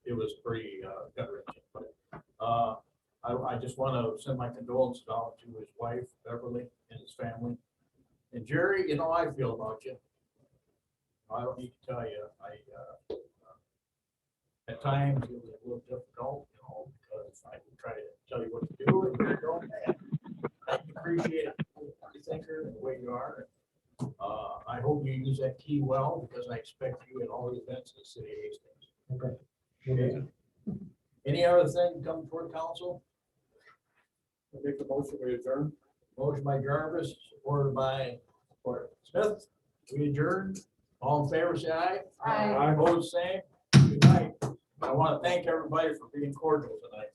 It was pretty gut wrenching. But I just want to send my condolences out to his wife Beverly and his family. And Jerry, you know how I feel about you. I don't need to tell you. At times it was a little difficult, you know, because I would try to tell you what to do and you don't. I appreciate it. You thinker and the way you are. I hope you use that key well, because I expect you at all the events in the city of Hastings. Okay. Any other thing come toward council? I make the motion, we adjourn. Motion by Jarvis, supported by Smith. We adjourn. All in favor, say aye. Aye. Opposed, same. Good night. I want to thank everybody for being cordial tonight.